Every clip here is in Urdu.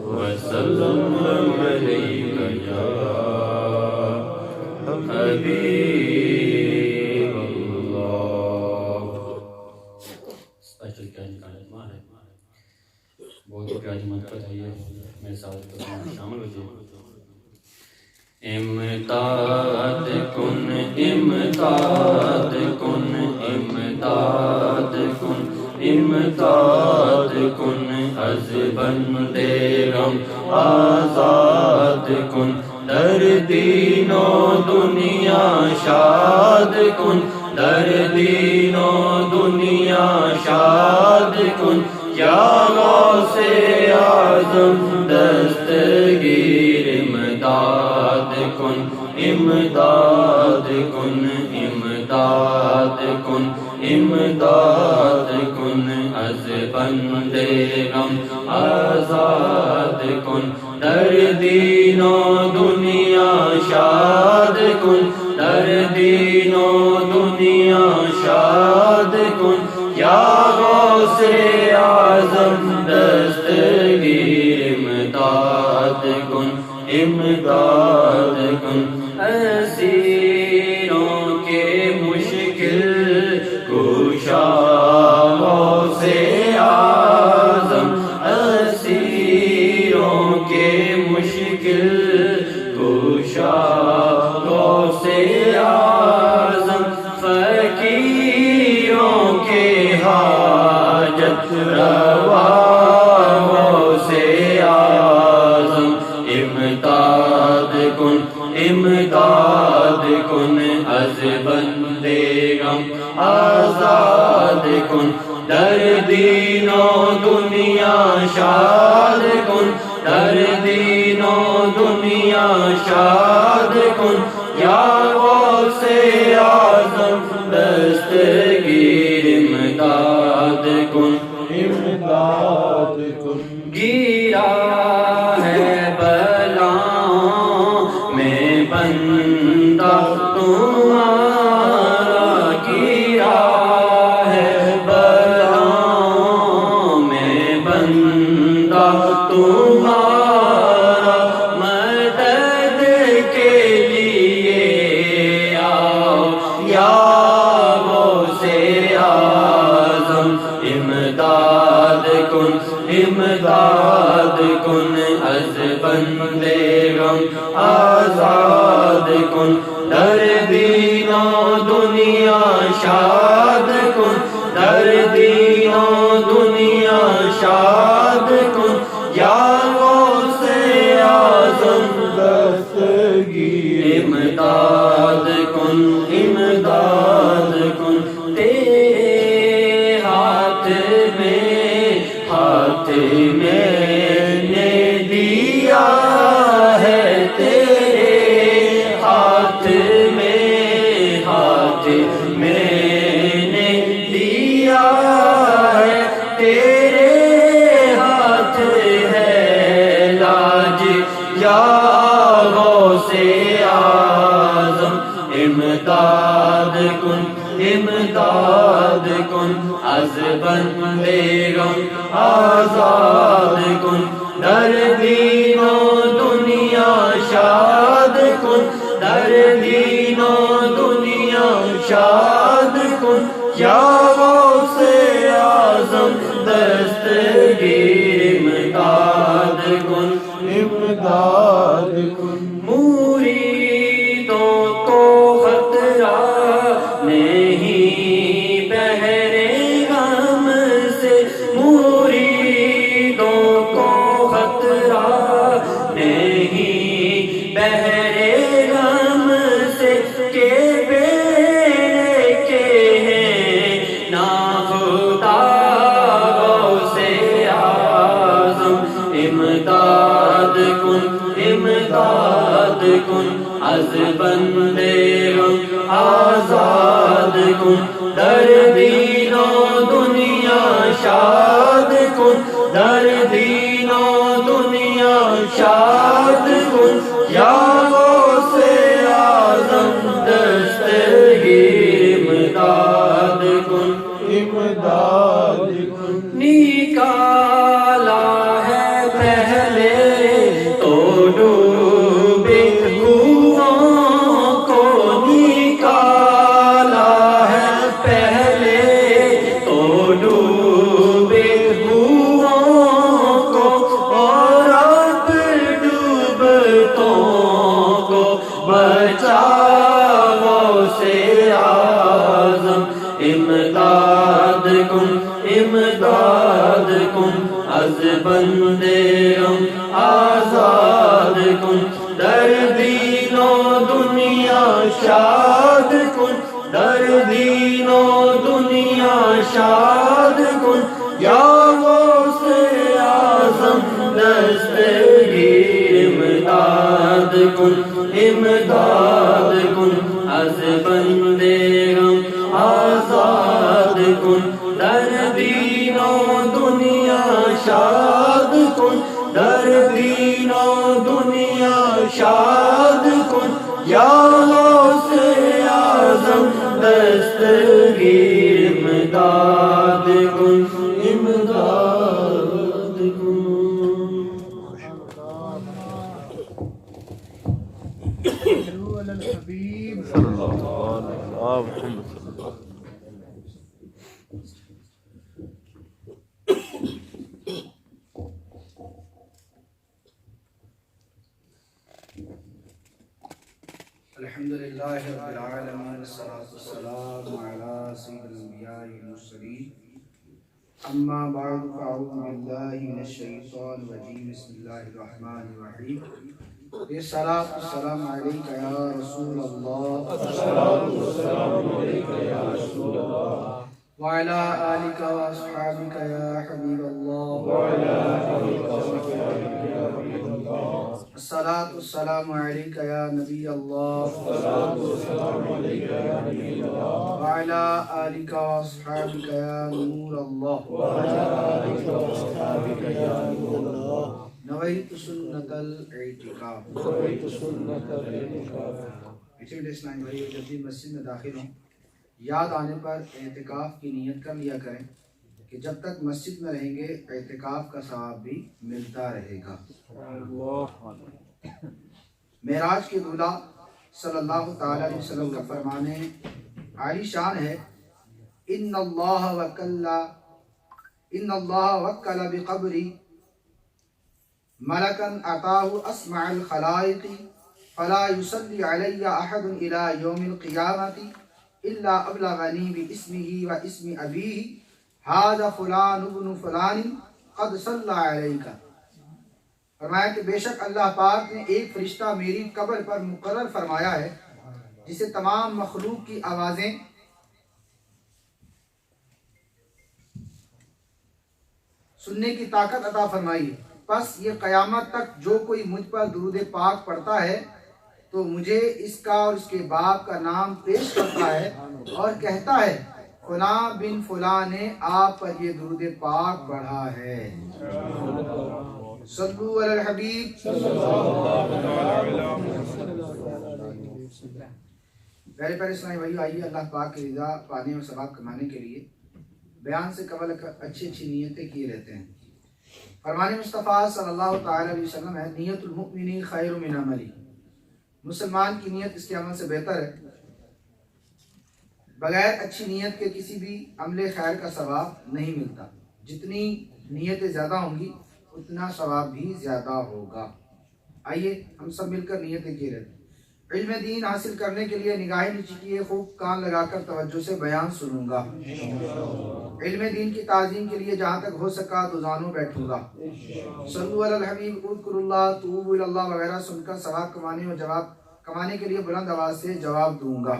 وسلم عليك يا حبيب الله. اسپیشل کیا نکالنا ہے، بہت پیاری منقبت ہے یہ، میرے ساتھ شامل ہو جائے. امداد کن امداد کن امداد کن امداد کن از بندے غم آزاد کن، در دین و دنیا شاد کن، در دین و دنیا شاد کن. یا غوث اعظم دستگیر امداد کن امداد کن امداد کن امداد کن، از بندے غم آزاد کن، در دین و دنیا شاد کن، در دین و دنیا شاد کن. یا غوث اعظم دستگیر امداد کن امداد کن. اسیروں کے مشکل کشا غوث اعظم، اسیروں کے مشکل کشا غوث اعظم، فقیروں کے حاجت روا غوث اعظم. امداد کن امداد کن، از بندے غم آزاد کن، در دین و دنیا شاد کن، در دین و دنیا شاد کن. یا غوث اعظم دستگیر امداد کن امداد کن. گیرا ہے بلاؤں میں بندہ تمہارا، گیرا ہے بلاؤں میں بندہ تمہارا، مدد کے لیے آؤ یا غوث اعظم. امداد کن امداد کن، از بندے غم آزاد کن، در دین و دنیا شاد کن، در دین و دنیا شاد کن. یا غوث اعظم دستگیر امداد کن امداد کن. تیرے ہاتھ میں نے دیا ہے، تیرے ہاتھ میں نے دیا ہے، تیرے ہاتھ ہے لاج یا غوث اعظم. امداد کن امداد کن، از بندے غم آزاد کن، در دین و دنیا شاد کن، در دین و دنیا شاد کن. یا غوث اعظم دستگیر امداد کن امداد کن. مریدوں کو خطرہ نہیں بہرے غم سے، مریدوں کو خطرہ نہیں بہرے غم سے، کہ بیڑے کے ہیں ناخدا غوث اعظم. امداد کن امداد کن، از بندے غم آزاد کن، در دین و دنیا شاد کن، در دین و دنیا شاد کن. یا غوث اعظم دستگیر امداد کن امداد کن. نکالا ہے پہلے تو ڈوبے کنووں کو نکالا ہے پہلے تو ڈوبے کنووں کو اور اب ڈوبتوں کو بچاؤ سے اعظم امداد کن امداد کن از بندے ہم آزاد کن در دین و دنیا شاد کن در دین و دنیا شاد کن یا غوث اعظم دستگیر امداد کن امداد کن از بندے ہم آزاد کن در دین و دنیا شاد کن در دین و دنیا شاد کن یا غوث اعظم دستگیر امداد کن امداد کن. الحمدللہ رب العالمین والصلاة والسلام علی سید الانبیاء والمرسلین اما بعد فاعوذ باللہ من الشیطان الرجیم بسم اللہ الرحمن الرحیم الصلاة والسلام علیکہ یا رسول اللہ وعلی آلک واصحابک یا حبیب اللہ الصلاة والسلام علیکہ یا نبی اللہ وعلی آلک واصحابک یا نور اللہ نویت سنت الاعتکاف. پیچھے اسلام بھائی جب بھی مسجد میں داخل ہوں یاد آنے پر اعتکاف کی نیت کر لیا کریں کہ جب تک مسجد میں رہیں گے اعتکاف کا ثواب بھی ملتا رہے گا. معراج کے دولہ صلی اللہ تعالی علیہ وسلم کا فرمان عالی شان ہے ان اللہ وکل بقبری ملکا اتاہ اسمع الخلائق فلا يصلی علی احد الى یوم القیامت الا ابلغنی باسمہ و اسم ابیہ ھذا فلان ابن فلان قد صلی علیک. فرمایا کہ بے شک اللہ پاک نے ایک فرشتہ میری قبر پر مقرر فرمایا ہے جسے تمام مخلوق کی آوازیں سننے کی طاقت عطا فرمائی ہے. پس یہ قیامت تک جو کوئی مجھ پر درود پاک پڑھتا ہے تو مجھے اس کا اور اس کے باپ کا نام پیش کرتا ہے اور کہتا ہے فلاں بن فلاں نے آپ پر یہ درود پاک پڑھا ہے. صلو علی الحبیب. پیارے پیارے اسلامی بھائیو، آئیے اللہ پاک کی رضا پانے اور ثواب کمانے کے لیے بیان سے قبل اچھی اچھی نیتیں کیے رہتے ہیں. فرمان مصطفیٰ صلی اللہ تعالی علیہ وسلم ہے نیت المؤمن خیر من عملی. مسلمان کی نیت اس کے عمل سے بہتر ہے. بغیر اچھی نیت کے کسی بھی عمل خیر کا ثواب نہیں ملتا. جتنی نیتیں زیادہ ہوں گی اتنا ثواب بھی زیادہ ہوگا. آئیے ہم سب مل کر نیتیں کیے رہتے ہیں. علم دین حاصل کرنے کے لیے نگاہیں نیچی کیے خوب کان لگا کر توجہ سے بیان سنوں گا. علم دین کی تعظیم کے لیے جہاں تک ہو سکا تو زانوں بیٹھوں گا. صلو علی الحبیب اذکروا اللہ توبوا الی اللہ وغیرہ سن کر ثواب کمانے اور جواب کمانے کے لیے بلند آواز سے جواب دوں گا.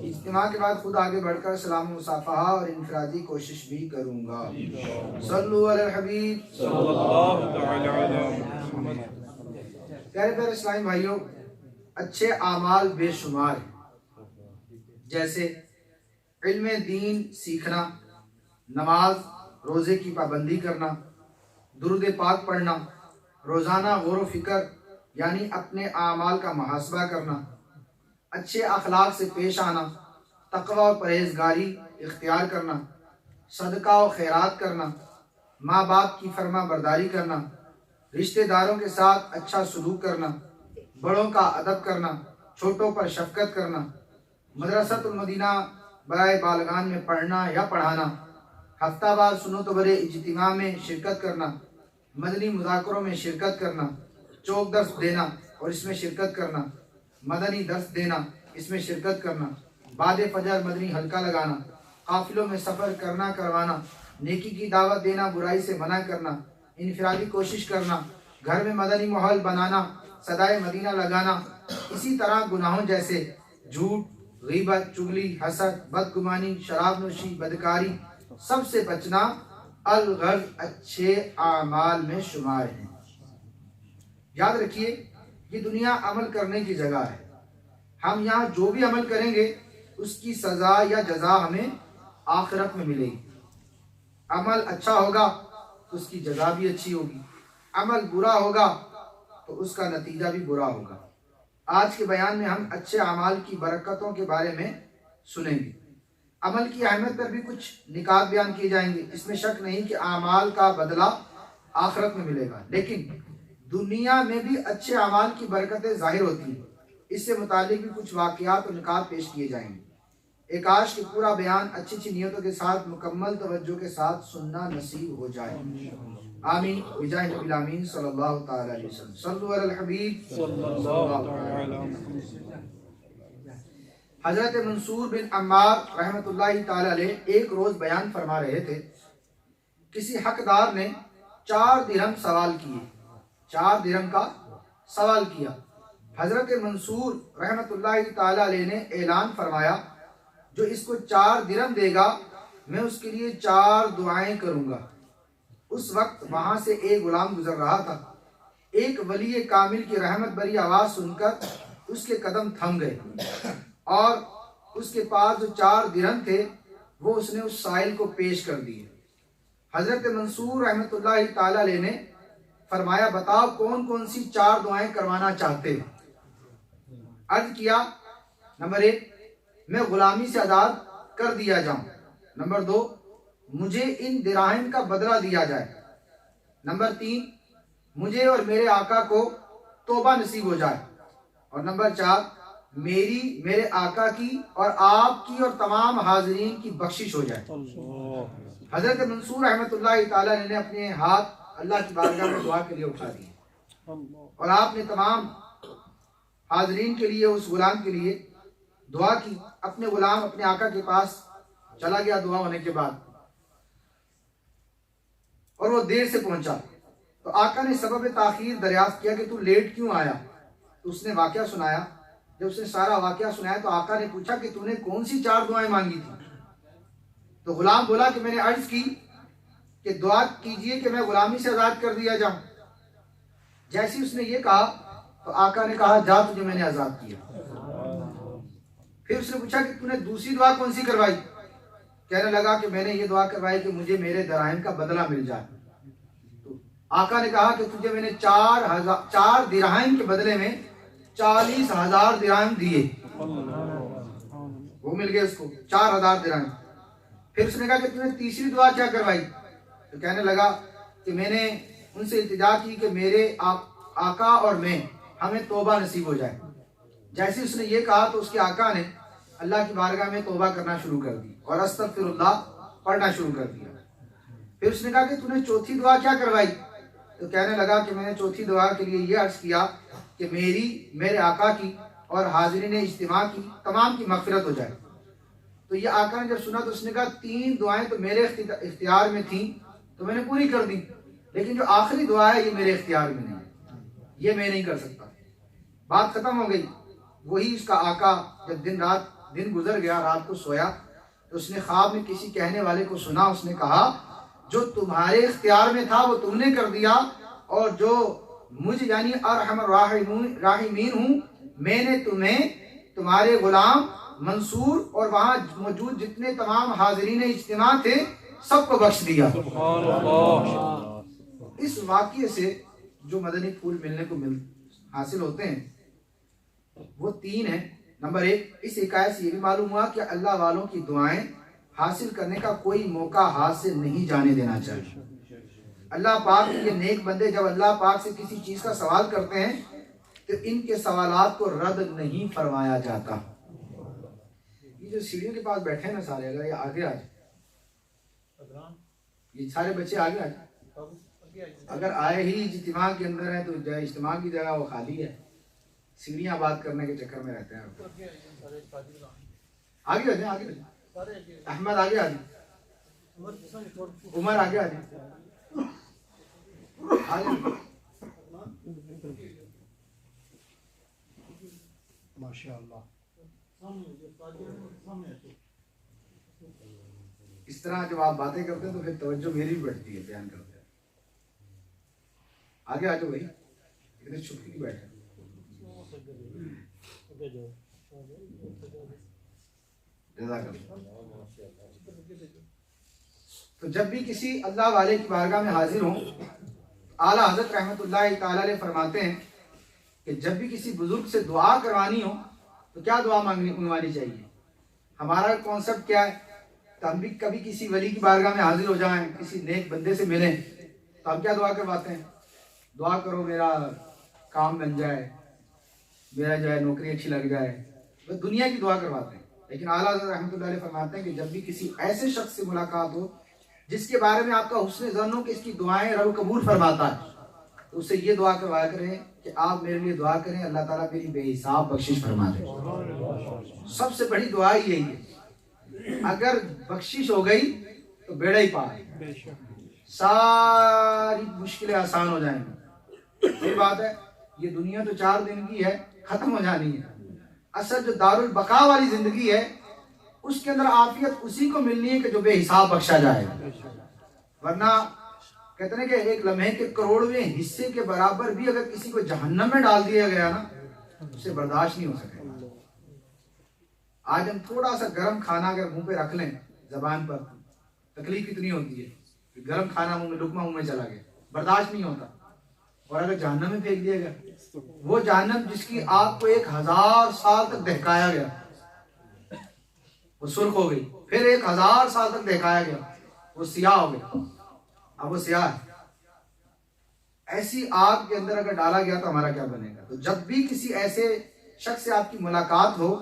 اجتماع کے بعد خود آگے بڑھ کر سلام و مصافحہ اور انفرادی کوشش بھی کروں گا. صلو علی الحبیب صلی اللہ تعالی علی محمد. پیارے پیارے اسلامی بھائیوں، اچھے اعمال بے شمار ہیں، جیسے علم دین سیکھنا، نماز روزے کی پابندی کرنا، درود پاک پڑھنا، روزانہ غور و فکر یعنی اپنے اعمال کا محاسبہ کرنا، اچھے اخلاق سے پیش آنا، تقوی و پرہیزگاری اختیار کرنا، صدقہ و خیرات کرنا، ماں باپ کی فرما برداری کرنا، رشتہ داروں کے ساتھ اچھا سلوک کرنا، بڑوں کا ادب کرنا، چھوٹوں پر شفقت کرنا، مدرسۃ المدینہ برائے بالغان میں پڑھنا یا پڑھانا، ہفتہ وار سنت و برے اجتماع میں شرکت کرنا، مدنی مذاکروں میں شرکت کرنا، چوک درس دینا اور اس میں شرکت کرنا، مدنی درس دینا، اس میں شرکت کرنا، بعد فجر مدنی حلقہ لگانا، قافلوں میں سفر کرنا کروانا، نیکی کی دعوت دینا، برائی سے منع کرنا، انفرادی کوشش کرنا، گھر میں مدنی ماحول بنانا، صدائے مدینہ لگانا، اسی طرح گناہوں جیسے جھوٹ، غیبت، چغلی، حسد، بدگمانی، شراب نوشی، بدکاری، سب سے بچنا الغرض اچھے اعمال میں شمار ہیں۔ یاد رکھیے یہ دنیا عمل کرنے کی جگہ ہے، ہم یہاں جو بھی عمل کریں گے اس کی سزا یا جزا ہمیں آخرت میں ملے گی۔ عمل اچھا ہوگا تو اس کی جزا بھی اچھی ہوگی، عمل برا ہوگا تو اس کا نتیجہ بھی برا ہوگا۔ آج کے بیان میں ہم اچھے اعمال کی برکتوں کے بارے میں سنیں گے، عمل کی اہمیت پر بھی کچھ نکات بیان کیے جائیں گے۔ اس میں شک نہیں کہ اعمال کا بدلہ آخرت میں ملے گا، لیکن دنیا میں بھی اچھے اعمال کی برکتیں ظاہر ہوتی ہیں، اس سے متعلق بھی کچھ واقعات اور نکات پیش کیے جائیں گے۔ ایک کاش کہ پورا بیان اچھی اچھی نیتوں کے ساتھ مکمل توجہ کے ساتھ سننا نصیب ہو جائے۔ آمین بجاہ نبی الامین صلی اللہ تعالی علیہ وسلم۔ صلو علی الحبیب صلی اللہ علیہ وسلم۔ حضرت منصور بن عمار رحمۃ اللہ تعالی علیہ ایک روز بیان فرما رہے تھے، کسی حقدار نے 4 درہم سوال کیے، 4 درہم کا سوال کیا۔ حضرت منصور رحمۃ اللہ تعالی علیہ نے اعلان فرمایا، جو اس کو 4 درہم دے گا میں اس کے لیے 4 دعائیں کروں گا۔ اس وقت وہاں سے ایک غلام گزر رہا تھا، ایک ولی کامل کی رحمت بری آواز سن کر اس کے قدم تھم گئے اور اس کے پاس جو 4 درہم تھے وہ اس نے اس سائل کو پیش کر دیے۔ حضرت منصور رحمۃ اللہ تعالی علیہ نے فرمایا، بتاؤ کون کون سی 4 دعائیں کروانا چاہتے ہیں؟ عرض کیا، نمبر 1 میں غلامی سے آزاد کر دیا جاؤں، نمبر 2 مجھے ان دراہم کا بدلہ دیا جائے، نمبر 3 مجھے اور میرے آقا کو توبہ نصیب ہو جائے، اور نمبر 4 میرے آقا کی اور آپ کی اور تمام حاضرین کی بخشش ہو جائے۔ حضرت منصور رحمۃ اللہ تعالیٰ نے اپنے ہاتھ اللہ کی بارگاہ میں دعا کے لیے اٹھا دیے اور آپ نے تمام حاضرین کے لیے، اس غلام کے لیے دعا کی۔ اپنے غلام اپنے آقا کے پاس چلا گیا دعا ہونے کے بعد، اور وہ دیر سے پہنچا تو آقا نے سبب تاخیر دریافت کیا کہ تو لیٹ کیوں آیا؟ تو اس نے واقعہ سنایا۔ جب اس نے سارا واقعہ سنایا تو آقا نے پوچھا کہ تو نے کون سی 4 دعائیں مانگی تھی؟ تو غلام بولا کہ میں نے عرض کی کہ دعا کیجئے کہ میں غلامی سے آزاد کر دیا جاؤں۔ جیسے اس نے یہ کہا تو آقا نے کہا، جا تجھے میں نے آزاد کیا۔ پھر اس نے پوچھا کہ تو نے دوسری دعا کون سی کروائی؟ کہنے لگا کہ میں نے یہ دعا کروائی کہ مجھے میرے دراہم کا بدلہ مل جائے۔ تو آقا نے کہا کہ تجھے میں نے 4 درہم کے بدلے میں 40,000 درہم دیے۔ وہ مل گئے اس کو 4,000 درہم۔ پھر اس نے کہا کہ تو نے تیسری دعا کیا کروائی؟ تو کہنے لگا کہ میں نے ان سے التجا کی کہ میرے آقا اور میں ہمیں توبہ نصیب ہو جائے۔ جیسے اس نے یہ کہا تو اس کے آقا نے اللہ کی بارگاہ میں توبہ کرنا شروع کر دی اور استغفر اللہ پڑھنا شروع کر دیا۔ پھر اس نے کہا کہ تو نے چوتھی دعا کیا کروائی؟ تو کہنے لگا کہ میں نے چوتھی دعا کے لیے یہ عرض کیا کہ میرے آقا کی اور حاضرین اجتماع کی تمام کی مغفرت ہو جائے۔ تو یہ آقا نے جب سنا تو اس نے کہا 3 دعائیں تو میرے اختیار میں تھیں تو میں نے پوری کر دی، لیکن جو آخری دعا ہے یہ میرے اختیار میں نہیں ہے، یہ میں نہیں کر سکتا۔ بات ختم ہو گئی۔ وہی اس کا آقا جب دن گزر گیا، رات کو سویا تو اس نے خواب میں کسی کہنے والے کو سنا، اس نے کہا جو تمہارے اختیار میں تھا وہ تم نے کر دیا، اور جو مجھ یعنی ارحم الراحمین ہوں میں نے تمہیں تمہارے غلام منصور اور وہاں موجود جتنے تمام حاضرین اجتماع تھے سب کو بخش دیا۔ اس واقعے سے جو مدنی پھول ملنے کو حاصل ہوتے ہیں وہ 3 ہیں۔ نمبر 1، اس حکایت سے یہ بھی معلوم ہوا کہ اللہ والوں کی دعائیں حاصل کرنے کا کوئی موقع ہاتھ سے نہیں جانے دینا چاہیے۔ اللہ پاک یہ نیک بندے جب اللہ پاک سے کسی چیز کا سوال کرتے ہیں تو ان کے سوالات کو رد نہیں فرمایا جاتا۔ یہ جو سیڑھیوں کے پاس بیٹھے ہیں نا سارے، اگر یہ آگے آ جائیں، یہ سارے بچے آگے آ جائیں، اگر آئے ہی اجتماع کے اندر ہیں تو اجتماع کی جگہ وہ خالی ہے، سیڑھیاں بات کرنے کے چکر میں رہتے ہیں۔ آگے آ جائیں، آگے آ جائیں، احمد آگے آ جائیں، عمر آگے آ جائیں، ماشاء اللہ۔ اس طرح جب آپ باتیں کرتے ہیں تو پھر توجہ میری بھی بڑھتی ہے بیان کرتے ہیں۔ آگے آ جاؤ بھائی، اتنے چھپ کے بیٹھے۔ جزاک اللہ۔ تو جب بھی کسی اللہ والے کی بارگاہ میں حاضر ہوں، اعلیٰ حضرت رحمۃ اللہ تعالی علیہ فرماتے ہیں کہ جب بھی کسی بزرگ سے دعا کروانی ہو تو کیا دعا منگوانی چاہیے؟ ہمارا کانسیپٹ کیا ہے؟ تو ہم بھی کبھی کسی ولی کی بارگاہ میں حاضر ہو جائیں، کسی نیک بندے سے ملیں تو ہم کیا دعا کرواتے ہیں؟ دعا کرو میرا کام بن جائے، میرا جو ہے نوکری اچھی لگ جائے، بس دنیا کی دعا کرواتے ہیں۔ لیکن اعلیٰ حضرت رحمۃ اللہ علیہ فرماتے ہیں کہ جب بھی کسی ایسے شخص سے ملاقات ہو جس کے بارے میں آپ کا حسن ظن ہو کہ اس کی دعائیں رب قبول فرماتا ہے، تو اس سے یہ دعا کروایا کریں کہ آپ میرے لیے دعا کریں، اللہ تعالیٰ میری بے حساب بخشش فرما دے۔ سب سے بڑی دعا یہی ہے، اگر بخشش ہو گئی تو بیڑا ہی پار، ساری مشکلیں آسان ہو جائیں گی۔ یہ بات ہے، یہ دنیا تو 4 دن کی ہے، ختم ہو جانی ہے۔ اصل جو دار البقاء والی زندگی ہے اس کے اندر عافیت اسی کو ملنی ہے کہ جو بے حساب بخشا جائے، ورنہ کہتے ہیں کہ ایک لمحے کے کروڑویں حصے کے برابر بھی اگر کسی کو جہنم میں ڈال دیا گیا نا اسے برداشت نہیں ہو سکے۔ آج ہم تھوڑا سا گرم کھانا اگر منہ پہ رکھ لیں زبان پر، تکلیف کتنی ہوتی ہے کہ گرم کھانا منہ میں، لقمہ منہ میں چلا گیا، برداشت نہیں ہوتا۔ اور اگر جہنم میں پھینک دیا گیا، وہ جہنم جس کی آگ کو 1000 سال تک دہکایا گیا، وہ سرخ ہو گئی، پھر 1000 سال تک دہکایا گیا، وہ سیاہ ہو گئی، اب وہ سیاہ ہے۔ ایسی آگ کے اندر اگر ڈالا گیا تو ہمارا کیا بنے گا؟ تو جب بھی کسی ایسے شخص سے آپ کی ملاقات ہو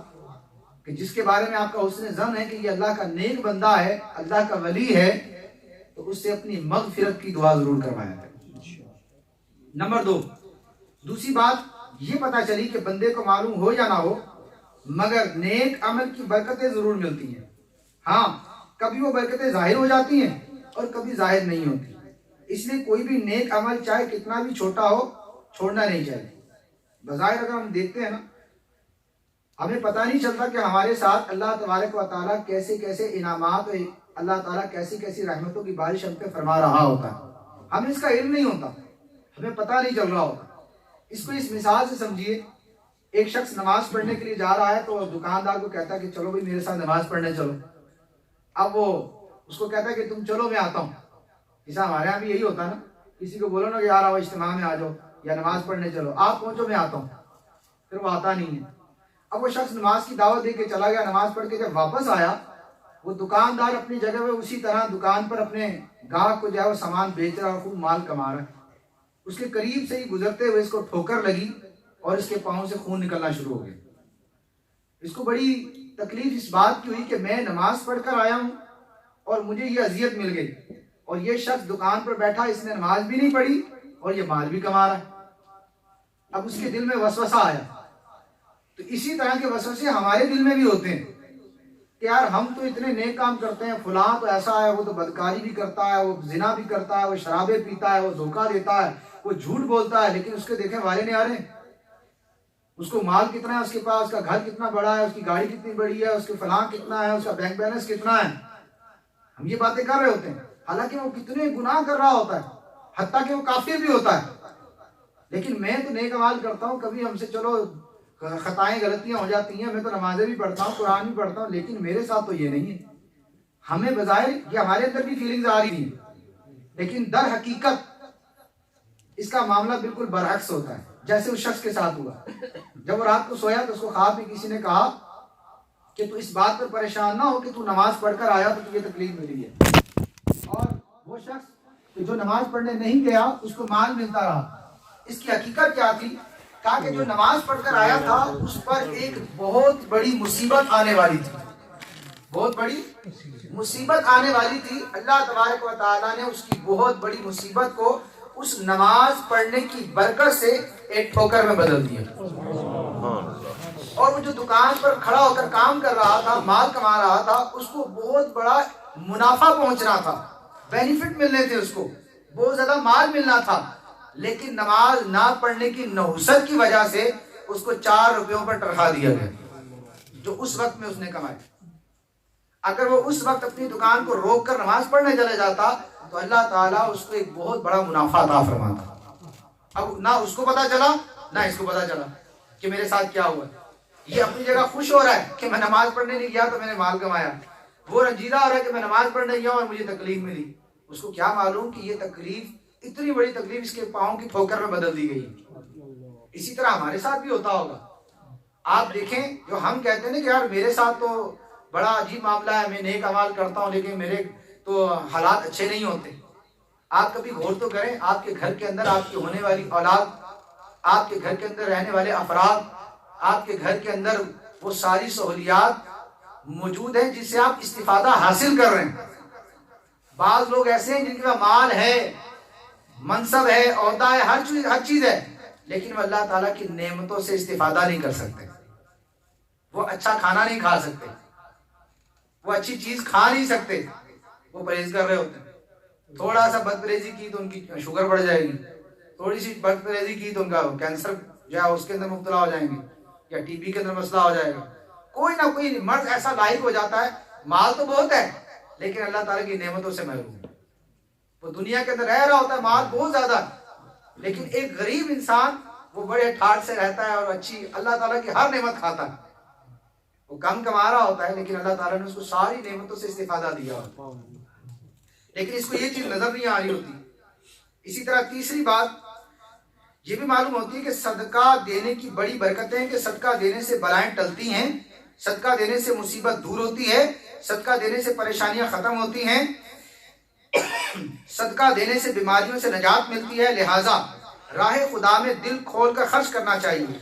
کہ جس کے بارے میں آپ کا حسن ظن ہے کہ یہ اللہ کا نیک بندہ ہے، اللہ کا ولی ہے، تو اس سے اپنی مغفرت کی دعا ضرور کروایا جائے۔ نمبر 2، دوسری بات یہ پتہ چلی کہ بندے کو معلوم ہو یا نہ ہو مگر نیک عمل کی برکتیں ضرور ملتی ہیں۔ ہاں، کبھی وہ برکتیں ظاہر ہو جاتی ہیں اور کبھی ظاہر نہیں ہوتی، اس لیے کوئی بھی نیک عمل چاہے کتنا بھی چھوٹا ہو چھوڑنا نہیں چاہیے۔ بظاہر اگر ہم دیکھتے ہیں نا، ہمیں پتہ نہیں چلتا کہ ہمارے ساتھ اللہ تبارک و تعالیٰ کیسے کیسے انعامات، اللہ تعالیٰ کیسی کیسی رحمتوں کی بارش ہم پہ فرما رہا ہوتا ہے، ہمیں اس کا علم نہیں ہوتا، ہمیں پتہ نہیں چل رہا ہوتا۔ اس کو اس مثال سے سمجھیے، ایک شخص نماز پڑھنے کے لیے جا رہا ہے تو دکاندار کو کہتا ہے کہ چلو بھائی میرے ساتھ نماز پڑھنے چلو۔ اب وہ اس کو کہتا ہے کہ تم چلو میں آتا ہوں۔ جیسا ہمارے یہاں بھی یہی ہوتا ہے نا، کسی کو بولو نا کہ یار آؤ اجتماع میں آ جاؤ یا نماز پڑھنے چلو، آپ پہنچو میں آتا ہوں، پھر وہ آتا نہیں ہے۔ اب وہ شخص نماز کی دعوت دے کے چلا گیا، نماز پڑھ کے جب واپس آیا، وہ دکاندار اپنی جگہ پہ اسی طرح دکان پر اپنے گاہک کو جو ہے وہ سامان بیچ رہا اور خوب مال کما رہا ہے۔ اس کے قریب سے ہی گزرتے ہوئے اس کو ٹھوکر لگی اور اس کے پاؤں سے خون نکلنا شروع ہو گیا۔ اس کو بڑی تکلیف اس بات کی ہوئی کہ میں نماز پڑھ کر آیا ہوں اور مجھے یہ اذیت مل گئی، اور یہ شخص دکان پر بیٹھا، اس نے نماز بھی نہیں پڑھی اور یہ مال بھی کما رہا ہے۔ اب اس کے دل میں وسوسہ آیا۔ تو اسی طرح کے وسوسے ہمارے دل میں بھی ہوتے ہیں کہ یار ہم تو اتنے نیک کام کرتے ہیں، فلاں تو ایسا ہے، وہ تو بدکاری بھی کرتا ہے، وہ زنا بھی کرتا ہے، وہ شرابیں پیتا ہے، وہ دھوکہ دیتا ہے، وہ جھوٹ بولتا ہے، لیکن اس کے دیکھیں والے نہیں آ رہے ہیں۔ اس کو مال کتنا ہے، اس کے پاس، اس کا گھر کتنا بڑا ہے، اس کی گاڑی کتنی بڑی ہے، اس کے فلاں کتنا ہے، اس کا بینک بیلنس کتنا ہے۔ ہم یہ باتیں کر رہے ہوتے ہیں، حالانکہ وہ کتنے گناہ کر رہا ہوتا ہے، حتیٰ کہ وہ کافر بھی ہوتا ہے، لیکن میں تو نیک اعمال کرتا ہوں، کبھی ہم سے چلو خطائیں غلطیاں ہو جاتی ہیں، میں تو نمازیں بھی پڑھتا ہوں، قرآن بھی پڑھتا ہوں، لیکن میرے ساتھ تو یہ نہیں ہے۔ ہمیں بظاہر یہ ہمارے اندر بھی فیلنگز آ رہی ہیں، لیکن در حقیقت اس کا معاملہ بالکل برعکس ہوتا ہے، جیسے اس شخص کے ساتھ ہوا۔ جب وہ رات کو سویا تو اس کو خواب میں کسی نے کہا کہ تو اس بات پر پریشان نہ ہو کہ تو نماز پڑھ کر آیا تو تجھے تکلیف ملی ہے، اور وہ شخص کہ جو نماز پڑھنے نہیں گیا اس کو مال ملتا رہا۔ اس کی حقیقت کیا تھی؟ کہا کہ جو نماز پڑھ کر آیا تھا اس پر ایک بہت بڑی مصیبت آنے والی تھی، بہت بڑی مصیبت آنے والی تھی۔ اللہ تبارک و تعالیٰ نے اس کی بہت بڑی مصیبت کو اس نماز پڑھنے کی برکت سے ایک ٹھوکر میں بدل دیا، اور وہ جو دکان پر کھڑا ہو کر کام کر رہا تھا، مال کما رہا تھا، اس کو بہت بڑا منافع پہنچنا تھا، بینیفٹ ملنے تھے، اس کو بہت زیادہ مال ملنا تھا، لیکن نماز نہ پڑھنے کی نحوست کی وجہ سے اس کو 4 روپیوں پر ٹرخا دیا گیا جو اس وقت میں اس نے کمائے۔ اگر وہ اس وقت اپنی دکان کو روک کر نماز پڑھنے چلے جاتا تو اللہ تعالیٰ اس کو ایک بہت بڑا منافع عطا فرماتا۔ اب نہ اس کو پتا چلا نہ اس کو پتا چلا کہ میرے ساتھ کیا ہوا۔ یہ اپنی جگہ خوش ہو رہا ہے کہ میں نماز پڑھنے نہیں گیا تو میں نے مال کمایا، وہ رنجیدہ ہو رہا ہے کہ میں نماز پڑھنے گیا اور مجھے تکلیف ملی۔ اس کو کیا معلوم کہ یہ تکلیف، اتنی بڑی تکلیف اس کے پاؤں کی ٹھوکر میں بدل دی گئی۔ اسی طرح ہمارے ساتھ بھی ہوتا ہوگا۔ آپ دیکھیں، جو ہم کہتے ہیں نا کہ یار میرے ساتھ تو بڑا عجیب معاملہ ہے، میں نیک اعمال کرتا ہوں لیکن میرے تو حالات اچھے نہیں ہوتے۔ آپ کبھی غور تو کریں، آپ کے گھر کے اندر آپ کی ہونے والی اولاد، آپ کے گھر کے اندر رہنے والے افراد، آپ کے گھر کے اندر وہ ساری سہولیات موجود ہیں جس سے آپ استفادہ حاصل کر رہے ہیں۔ بعض لوگ ایسے ہیں جن کے پاس مال ہے، منصب ہے، عہدہ ہے، ہر چیز ہے، لیکن وہ اللہ تعالیٰ کی نعمتوں سے استفادہ نہیں کر سکتے۔ وہ اچھا کھانا نہیں کھا سکتے، وہ اچھی چیز کھا نہیں سکتے، وہ پرہیز کر رہے ہوتے ہیں۔ تھوڑا سا بد پرہیزی کی تو ان کی شوگر بڑھ جائے گی، تھوڑی سی بد پرہیزی کی تو ان کا کینسر جو ہے اس کے اندر مبتلا ہو جائیں گے، یا ٹی بی کے اندر مسئلہ ہو جائے گا۔ کوئی نہ کوئی مرض ایسا لاحق ہو جاتا ہے، مال تو بہت ہے لیکن اللہ تعالیٰ کی نعمتوں سے محروم ہے۔ وہ دنیا کے اندر رہ رہا ہوتا ہے، مال بہت زیادہ ہے، لیکن ایک غریب انسان وہ بڑے ٹھاٹ سے رہتا ہے اور اچھی اللہ تعالیٰ کی ہر نعمت کھاتا ہے۔ وہ کم کما رہا ہوتا ہے لیکن اللہ تعالیٰ نے اس کو ساری نعمتوں سے استفادہ دیا ہوتا ہے، لیکن اس کو یہ چیز نظر نہیں آ رہی ہوتی۔ اسی طرح تیسری بات یہ بھی معلوم ہوتی ہے کہ صدقہ دینے کی بڑی برکتیں ہیں، کہ صدقہ دینے سے بلائیں ٹلتی ہیں، صدقہ دینے سے مصیبت دور ہوتی ہے، صدقہ دینے سے پریشانیاں ختم ہوتی ہیں، صدقہ دینے سے بیماریوں سے نجات ملتی ہے۔ لہٰذا راہ خدا میں دل کھول کر خرچ کرنا چاہیے۔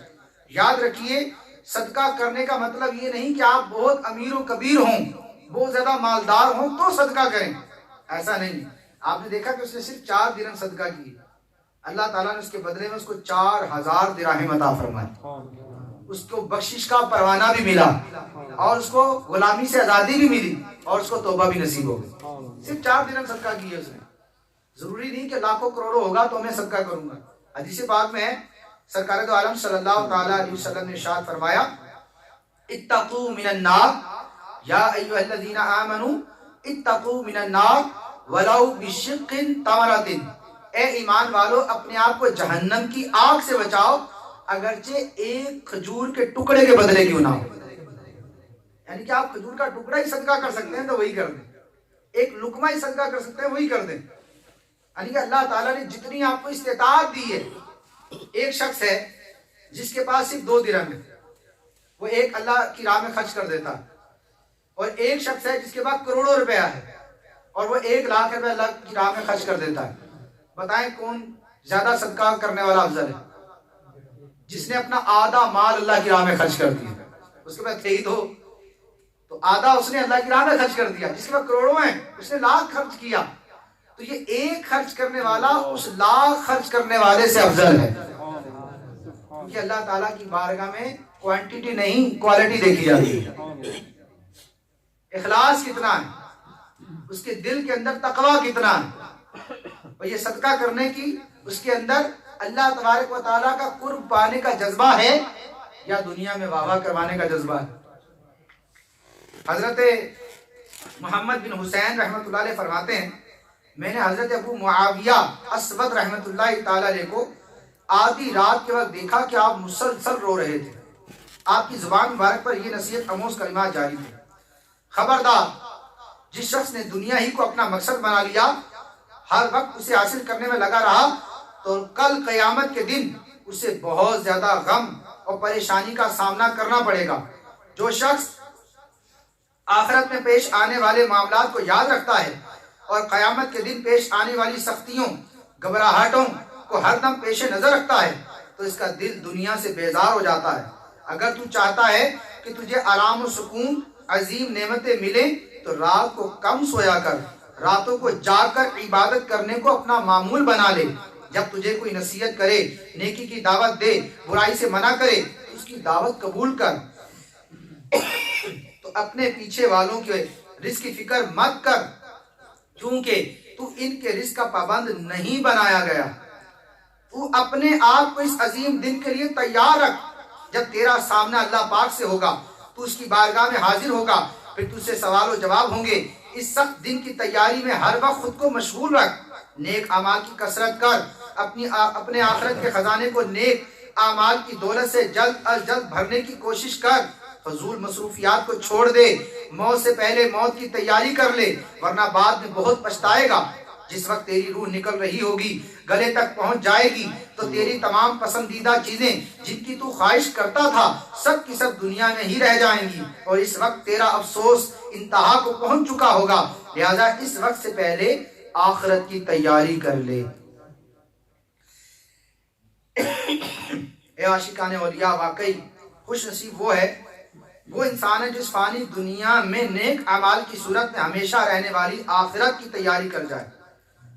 یاد رکھیے، صدقہ کرنے کا مطلب یہ نہیں کہ آپ بہت امیر و کبیر ہوں، بہت زیادہ مالدار ہوں تو صدقہ کریں، ایسا نہیں۔ آپ نے دیکھا کہ اس نے صرف 4 درہم صدقہ کی، اللہ تعالیٰ نے اس کے بدلے میں اس کو 4000 دراہم عطا فرمائے، اس کو بخشش کا پروانہ بھی ملا، اور اس کو غلامی سے آزادی بھی ملی، اور اس کو توبہ بھی نصیب ہو گئی۔ صرف 4 درہم صدقہ کی ہے اس نے۔ ضروری نہیں کہ لاکھوں کروڑوں ہوگا تو میں صدقہ کروں گا۔ حدیث پاک میں ہے، سرکار دو عالم صلی اللہ تعالیٰ علیہ وسلم نے ارشاد فرمایا، اتقوا من النار یا ایھا الذین آمنوا اتقوا من النار ولو بشق تمرۃ، اے ایمان والو اپنے آپ کو جہنم کی آگ سے بچاؤ اگرچہ ایک کھجور کے ٹکڑے کے بدلے کیوں نہ ہو۔ یعنی کہ آپ کھجور کا ٹکڑا ہی صدقہ کر سکتے ہیں تو وہی کر دیں، ایک لقمہ ہی صدقہ کر سکتے ہیں وہی کر دیں۔ یعنی کہ اللہ تعالیٰ نے جتنی آپ کو استطاعت دی ہے۔ ایک شخص ہے جس کے پاس صرف 2 درہم ہے، وہ ایک اللہ کی راہ میں خرچ کر دیتا ہے، اور ایک شخص ہے جس کے پاس کروڑوں روپیہ ہے اور وہ 1 لاکھ روپے اللہ کی راہ میں خرچ کر دیتا ہے۔ بتائیں کون زیادہ صدقہ کرنے والا افضل ہے؟ جس نے اپنا آدھا مال اللہ کی راہ میں خرچ کر دیا۔ اس کے پاس تھے ہی تو آدھا اس نے اللہ کی راہ میں خرچ کر دیا۔ جس کے پاس کروڑوں ہیں اس نے لاکھ خرچ کیا، تو یہ ایک خرچ کرنے والا اس لاکھ خرچ کرنے والے سے افضل ہے، کیونکہ اللہ تعالیٰ کی بارگاہ میں کوانٹٹی نہیں کوالٹی دیکھی جاتی ہے۔ اخلاص کتنا ہے، اس کے دل کے اندر تقویٰ کتنا ہے، اور یہ صدقہ کرنے کی اس کے اندر اللہ تبارک و تعالیٰ کا قرب پانے کا جذبہ ہے یا دنیا میں واہ واہ کروانے کا جذبہ ہے۔ حضرت محمد بن حسین رحمۃ اللہ علیہ فرماتے ہیں، میں نے حضرت ابو معاویہ اسود رحمۃ اللہ تعالیٰ علیہ کو آدھی رات کے وقت دیکھا کہ آپ مسلسل رو رہے تھے۔ آپ کی زبان مبارک پر یہ نصیحت آموز کلمات جاری تھے، خبردار، جس شخص نے دنیا ہی کو اپنا مقصد بنا لیا، ہر وقت اسے حاصل کرنے میں لگا رہا، تو کل قیامت کے دن اسے بہت زیادہ غم اور پریشانی کا سامنا کرنا پڑے گا۔ جو شخص آخرت میں پیش آنے والے معاملات کو یاد رکھتا ہے اور قیامت کے دن پیش آنے والی سختیوں گھبراہٹوں کو ہر دم پیش نظر رکھتا ہے تو اس کا دل دنیا سے بیزار ہو جاتا ہے۔ اگر تو چاہتا ہے کہ تجھے آرام و سکون عظیم نعمتیں ملیں تو رات کو کم سویا کر، راتوں کو جاگ کر عبادت کرنے کو اپنا معمول بنا لے۔ جب تجھے کوئی نصیحت کرے، نیکی کی دعوت دے، برائی سے منع کرے تو اس کی دعوت قبول کر، تو اپنے پیچھے والوں کے رزق کی فکر مت کر کیونکہ تو ان کے رزق کا پابند نہیں بنایا گیا۔ تو اپنے آپ کو اس عظیم دن کے لیے تیار رکھ جب تیرا سامنا اللہ پاک سے ہوگا، تو اس کی بارگاہ میں حاضر ہوگا، پھر تجھ سے سوال و جواب ہوں گے۔ اس سخت دن کی تیاری میں ہر وقت خود کو مشغول رکھ، نیک اعمال کی کثرت کر، اپنے آخرت کے خزانے کو نیک اعمال کی دولت سے جلد از جلد بھرنے کی کوشش کر، فضول مصروفیات کو چھوڑ دے، موت سے پہلے موت کی تیاری کر لے، ورنہ بعد میں بہت پچھتائے گا۔ جس وقت تیری روح نکل رہی ہوگی، گلے تک پہنچ جائے گی، تو تیری تمام پسندیدہ چیزیں جن کی تو خواہش کرتا تھا سب کی سب دنیا میں ہی رہ جائیں گی، اور اس وقت تیرا افسوس انتہا کو پہنچ چکا ہوگا۔ لہذا اس وقت سے پہلے آخرت کی تیاری کر لے۔ اے عاشقان اولیاء، واقعی خوش نصیب وہ انسان ہے جس فانی دنیا میں نیک اعمال کی صورت میں ہمیشہ رہنے والی آخرت کی تیاری کر جائے۔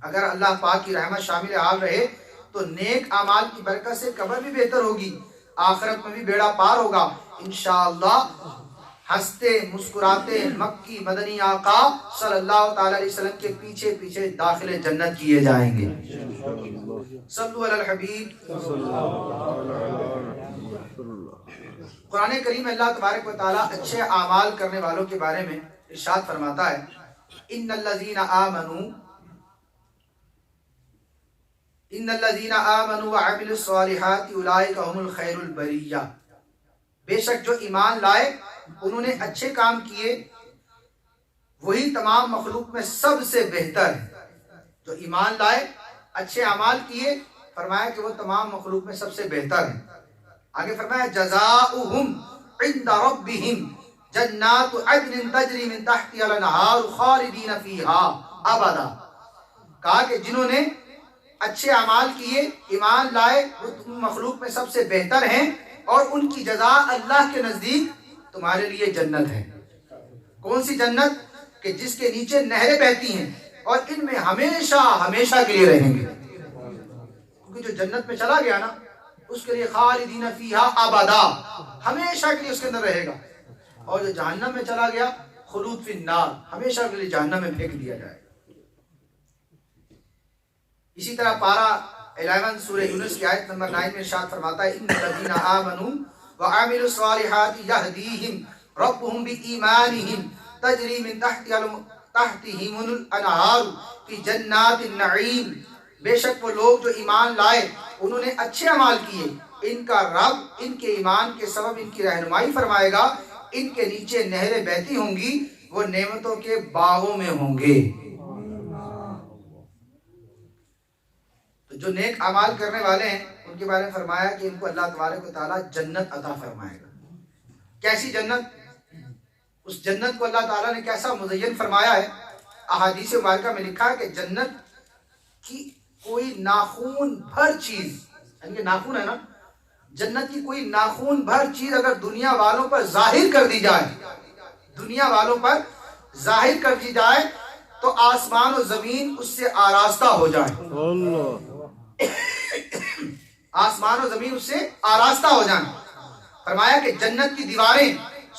اگر اللہ پاک کی رحمت شامل حال رہے تو نیک اعمال کی برکت سے قبر بھی بہتر ہوگی، آخرت میں بھی بیڑا پار ہوگا۔ انشاءاللہ ہنستے مسکراتے مکی مدنی آقا صلی اللہ تعالی علیہ وسلم کے پیچھے پیچھے داخل جنت کیے جائیں گے۔ صلو علی الحبیب۔ قرآن کریم اللہ تبارک و تعالیٰ اچھے اعمال کرنے والوں کے بارے میں ارشاد فرماتا ہے، ان الذین آمنوا وعملوا الصالحات اولئک هم الخیر البریہ، بے شک جو ایمان لائے، انہوں نے اچھے کام کیے، وہی تمام مخلوق میں سب سے بہتر ہے۔ جو ایمان لائے، اچھے اعمال کیے، فرمایا کہ وہ تمام مخلوق میں سب سے بہتر ہے۔ آگے فرمایا جزاؤہم عند ربہم جنات عدن تجری من تحتہا الانہار خالدین فیہا ابدا، کہا کہ جنہوں نے اچھے اعمال کیے، ایمان لائے، وہ تم مخلوق میں سب سے بہتر ہیں، اور ان کی جزا اللہ کے نزدیک تمہارے لیے جنت ہے۔ کون سی جنت؟ کہ جس کے نیچے نہریں بہتی ہیں اور ان میں ہمیشہ ہمیشہ کے لیے رہیں گے۔ کیونکہ جو جنت میں چلا گیا نا، اس کے لیے خالدین فیہا ابدا، ہمیشہ کے لیے اس کے اندر رہے گا، اور جو جہنم میں چلا گیا خلود فی النار، ہمیشہ کے لیے جہنم میں پھینک دیا جائے گا۔ اسی طرح پارہ 11 سورہ یونس کی آیت نمبر 9 میں ارشاد فرماتا ہے، ان الذین آمنوا وعملوا الصالحات یہدیہم ربہم بایمانہم تجری من تحتہم الانہار فی جنات النعیم، بے شک وہ لوگ جو ایمان لائے، انہوں نے اچھے اعمال کیے، ان کا رب ان کے ایمان کے سبب ان کی رہنمائی فرمائے گا، ان کے نیچے نہریں بہتی ہوں گی، وہ نعمتوں کے باغوں میں ہوں گے۔ تو جو نیک اعمال کرنے والے ہیں ان کے بارے میں فرمایا کہ ان کو اللہ تبارک و تعالیٰ جنت عطا فرمائے گا۔ کیسی جنت؟ اس جنت کو اللہ تعالیٰ نے کیسا مزین فرمایا ہے؟ احادیث مبارکہ میں لکھا ہے کہ جنت کی کوئی ناخون بھر چیز، یعنی کہ ناخون ہے نا، جنت کی کوئی ناخون بھر چیز اگر دنیا والوں پر ظاہر کر دی جائے، دنیا والوں پر ظاہر کر دی جائے تو آسمان و زمین اس سے آراستہ ہو جائے، آسمان و زمین اس سے آراستہ ہو جائیں۔ فرمایا کہ جنت کی دیواریں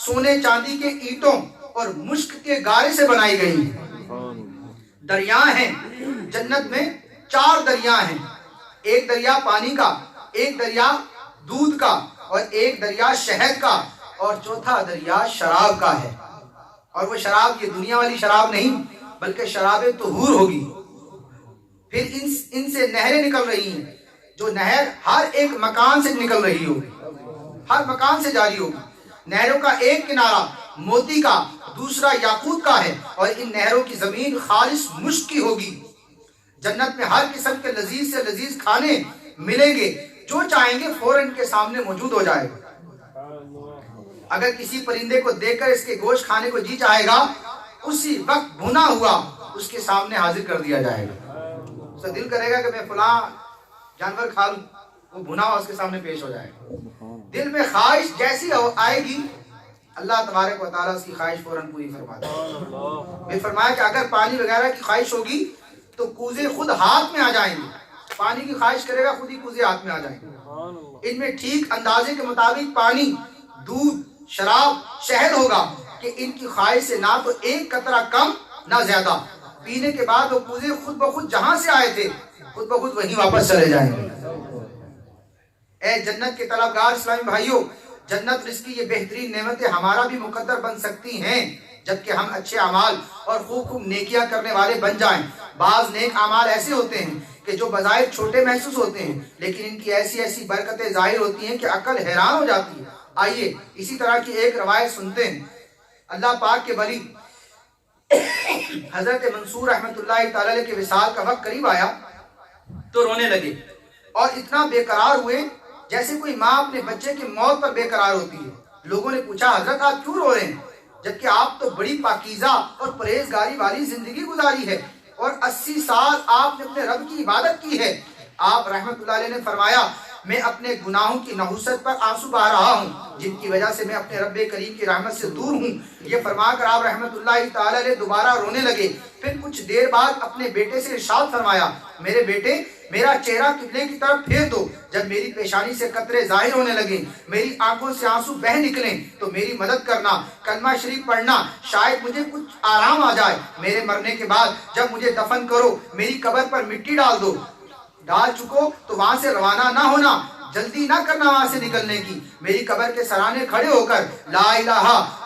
سونے چاندی کے اینٹوں اور مشک کے گارے سے بنائی گئی ہیں۔ دریا ہیں جنت میں، 4 دریا ہیں، ایک دریا پانی کا، ایک دریا دودھ کا، اور ایک دریا شہد کا، اور چوتھا دریا شراب کا ہے۔ اور وہ شراب یہ دنیا والی شراب نہیں بلکہ شراب طہور ہوگی۔ پھر ان سے نہریں نکل رہی ہیں، جو نہر ہر ایک مکان سے نکل رہی ہوگی، ہر مکان سے جاری ہوگی۔ نہروں کا ایک کنارہ موتی کا، دوسرا یاقوت کا ہے، اور ان نہروں کی زمین خالص مشک کی ہوگی۔ جنت میں ہر قسم کے لذیذ سے لذیذ کھانے ملیں گے، جو چاہیں گے فوراً کے سامنے موجود ہو جائے گا۔ اگر کسی پرندے کو دیکھ کر اس کے گوشت کھانے کو جی چاہے گا اسی وقت بھنا ہوا اس کے سامنے حاضر کر دیا جائے گا. اس کا دل کرے گا کہ میں فلاں جانور کھا لوں, وہ بھنا ہوا اس کے سامنے پیش ہو جائے گا. دل میں خواہش جیسی آئے گی اللہ تبارک و تعالیٰ اس کی خواہش فوراً پوری فرما دے. میں فرمایا کہ اگر پانی وغیرہ کی خواہش ہوگی تو کوزے خود ہاتھ میں آ جائیں گے. پانی کی خواہش کرے گا خود ہی کوزے ہاتھ میں آ جائیں گے. ان میں ٹھیک اندازے کے مطابق پانی, دودھ, شراب, شہد ہوگا کہ ان کی خواہش سے نہ تو ایک قطرہ کم نہ زیادہ. پینے کے بعد وہ کوزے خود بخود جہاں سے آئے تھے خود بخود وہیں واپس چلے جائیں گے. اے جنت کے طلبگار اسلامی بھائیوں, جنت رزق کی یہ بہترین نعمتیں ہمارا بھی مقدر بن سکتی ہیں جبکہ ہم اچھے اعمال اور خوب نیکیاں کرنے والے بن جائیں. بعض نیک اعمال ایسے ہوتے ہیں کہ جو بظاہر چھوٹے محسوس ہوتے ہیں لیکن ان کی ایسی برکتیں ظاہر ہوتی ہیں کہ عقل حیران ہو جاتی ہے. آئیے اسی طرح کی ایک روایت سنتے ہیں. اللہ پاک کے ولی حضرت منصور رحمۃ اللہ تعالی علیہ کے وصال کا وقت قریب آیا تو رونے لگے اور اتنا بے قرار ہوئے جیسے کوئی ماں اپنے بچے کی موت پر بے قرار ہوتی ہے. لوگوں نے پوچھا حضرت آپ کیوں رو رہے ہیں جبکہ آپ تو بڑی پاکیزہ اور پرہیزگاری والی زندگی گزاری ہے اور 80 سال آپ نے اپنے رب کی عبادت کی ہے. آپ رحمت اللہ علیہ نے فرمایا میں اپنے گناہوں کی نحوست پر آنسو بہا رہا ہوں جن کی وجہ سے میں اپنے رب کریم کی رحمت سے دور ہوں. یہ فرما کر آپ رحمت اللہ تعالی علیہ دوبارہ رونے لگے. پھر کچھ دیر بعد اپنے بیٹے سے ارشاد فرمایا میرے بیٹے میرا چہرہ قبلے کی طرف پھیر دو. جب میری پیشانی سے قطرے ظاہر ہونے لگے میری آنکھوں سے آنسو بہہ نکلیں تو میری مدد کرنا, کلمہ شریف پڑھنا, شاید مجھے کچھ آرام آ جائے. میرے مرنے کے بعد جب مجھے دفن کرو میری قبر پر مٹی ڈال دو. ڈال چکو تو وہاں سے روانہ نہ ہونا, جلدی نہ کرنا وہاں سے نکلنے کی. میری قبر کے سرانے کھڑے ہو کر لا الہ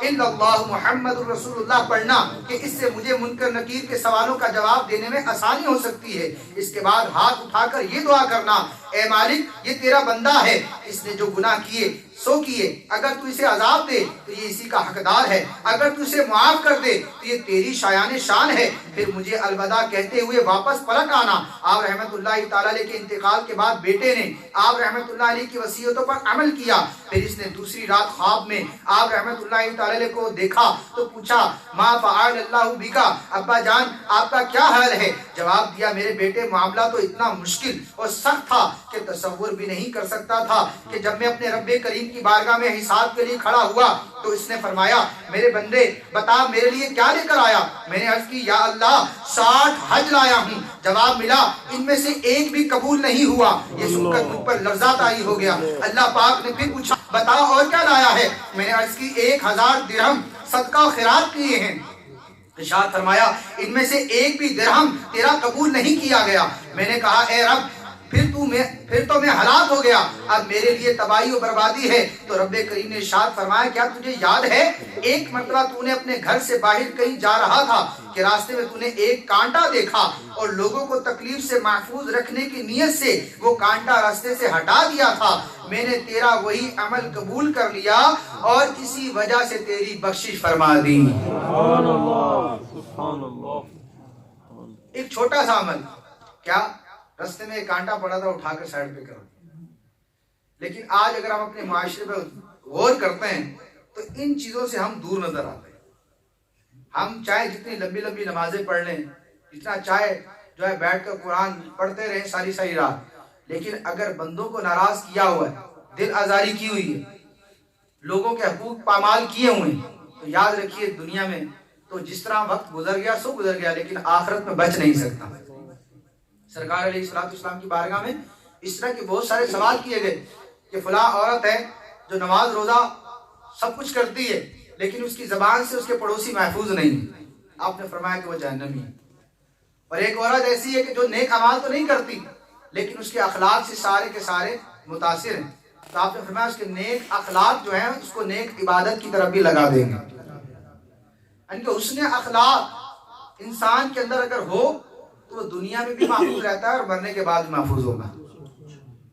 الا اللہ محمد رسول اللہ پڑھنا کہ اس سے مجھے منکر نکیر کے سوالوں کا جواب دینے میں آسانی ہو سکتی ہے. اس کے بعد ہاتھ اٹھا کر یہ دعا کرنا اے مالک یہ تیرا بندہ ہے, اس نے جو گناہ کیے سو کیے, اگر تو اسے عذاب دے تو یہ اسی کا حقدار ہے, اگر تو اسے معاف کر دے تو یہ تیری شایان شان ہے. پھر مجھے الوداع کہتے ہوئے واپس پلٹ آنا. آپ رحمت اللہ تعالی علیہ کے انتقال کے بعد بیٹے نے آپ رحمت اللہ علیہ کی وصیتوں پر عمل کیا. پھر اس نے دوسری رات خواب میں آپ رحمت اللہ تعالی علیہ کو دیکھا تو پوچھا ما فعل اللہ بکا, ابا جان آپ کا کیا حال ہے؟ جواب دیا میرے بیٹے معاملہ تو اتنا مشکل اور سخت تھا کہ تصور بھی نہیں کر سکتا تھا کہ جب میں اپنے رب کریم کی بارگاہ میں حساب کے لیے کھڑا ہوا تو اس نے فرمایا میرے بندے بتا میرے لیے کیا لے کر آیا؟ میں نے عرض کی یا اللہ 60 حج لایا ہوں. جواب ملا ان میں سے ایک بھی قبول نہیں ہوا. یہ سن کر مجھ پر لرزہ طاری ہو گیا. اللہ پاک نے پھر پوچھا بتا اور کیا لایا ہے؟ میں نے عرض کی 1000 درہم صدقہ و خیرات کیے ہیں. ارشاد فرمایا ان میں سے ایک بھی درہم تیرا قبول نہیں کیا گیا. میں نے کہا اے رب پھر تو میں ہلاک ہو گیا, اب میرے لیے تباہی و بربادی ہے. تو رب کریم نے ارشاد فرمایا کیا تجھے یاد ہے ایک مرتبہ تو نے اپنے گھر سے باہر کہیں جا رہا تھا کہ راستے میں تو نے ایک کانٹا دیکھا اور لوگوں کو تکلیف سے محفوظ رکھنے کی نیت سے وہ کانٹا راستے سے ہٹا دیا تھا. میں نے تیرا وہی عمل قبول کر لیا اور اسی وجہ سے تیری بخشش فرما دی. سبحان اللہ سبحان اللہ. ایک چھوٹا سا عمل, کیا رستے میں ایک کانٹا پڑا تھا اٹھا کر سائڈ پہ کرو. لیکن آج اگر ہم اپنے معاشرے پہ غور کرتے ہیں تو ان چیزوں سے ہم دور نظر آتے ہیں. ہم چاہے جتنی لمبی لمبی نمازیں پڑھ لیں, جتنا چاہے جو ہے بیٹھ کر قرآن پڑھتے رہیں ساری رات, لیکن اگر بندوں کو ناراض کیا ہوا ہے, دل آزاری کی ہوئی ہے, لوگوں کے حقوق پامال کیے ہوئے ہیں, تو یاد رکھیے دنیا میں تو جس طرح وقت گزر گیا سو گزر گیا, لیکن آخرت میں بچ نہیں سکتا. سرکار علیہ الصلوۃ والسلام کی بارگاہ میں اس طرح کے بہت سارے سوال کیے گئے کہ فلاں عورت ہے جو نماز روزہ سب کچھ کرتی ہے لیکن اس کی زبان سے اس کے پڑوسی محفوظ نہیں. آپ نے فرمایا کہ وہ جہنمی ہے. اور ایک عورت ایسی ہے کہ جو نیک اعمال تو نہیں کرتی لیکن اس کے اخلاق سے سارے کے سارے متاثر ہیں. تو آپ نے فرمایا اس کے نیک اخلاق جو ہیں اس کو نیک عبادت کی طرف بھی لگا دیں گے. یعنی کہ حسن اخلاق انسان کے اندر اگر ہو تو وہ دنیا میں بھی محفوظ رہتا ہے اور مرنے کے بعد بھی محفوظ ہوگا.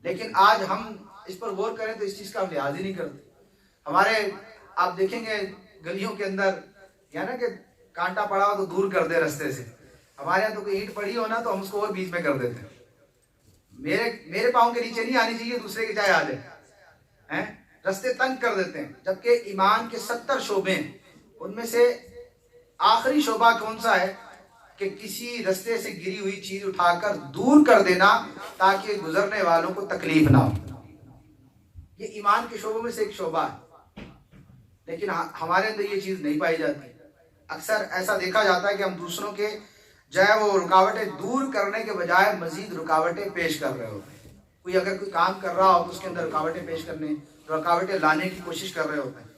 لیکن آج ہم اس پر غور کریں تو اس چیز کا ہم لحاظ ہی نہیں کرتے. ہمارے آپ دیکھیں گے گلیوں کے اندر یعنی کہ کانٹا پڑا ہو تو دور کر دے رستے سے. ہمارے یہاں تو کوئی اینٹ پڑی ہو نا تو ہم اس کو اور بیچ میں کر دیتے ہیں. میرے پاؤں کے نیچے نہیں آنی چاہیے, دوسرے کے چاہے آ جائے. رستے تنگ کر دیتے ہیں، جبکہ ایمان کے 70 شعبے ہیں، ان میں سے آخری شعبہ کون سا ہے کہ کسی رستے سے گری ہوئی چیز اٹھا کر دور کر دینا تاکہ گزرنے والوں کو تکلیف نہ ہو۔ یہ ایمان کے شعبوں میں سے ایک شعبہ ہے، لیکن ہمارے اندر یہ چیز نہیں پائی جاتی۔ اکثر ایسا دیکھا جاتا ہے کہ ہم دوسروں کے جو ہے وہ رکاوٹیں دور کرنے کے بجائے مزید رکاوٹیں پیش کر رہے ہوتے ہیں۔ کوئی اگر کوئی کام کر رہا ہو تو اس کے اندر رکاوٹیں پیش کرنے، رکاوٹیں لانے کی کوشش کر رہے ہوتے ہیں۔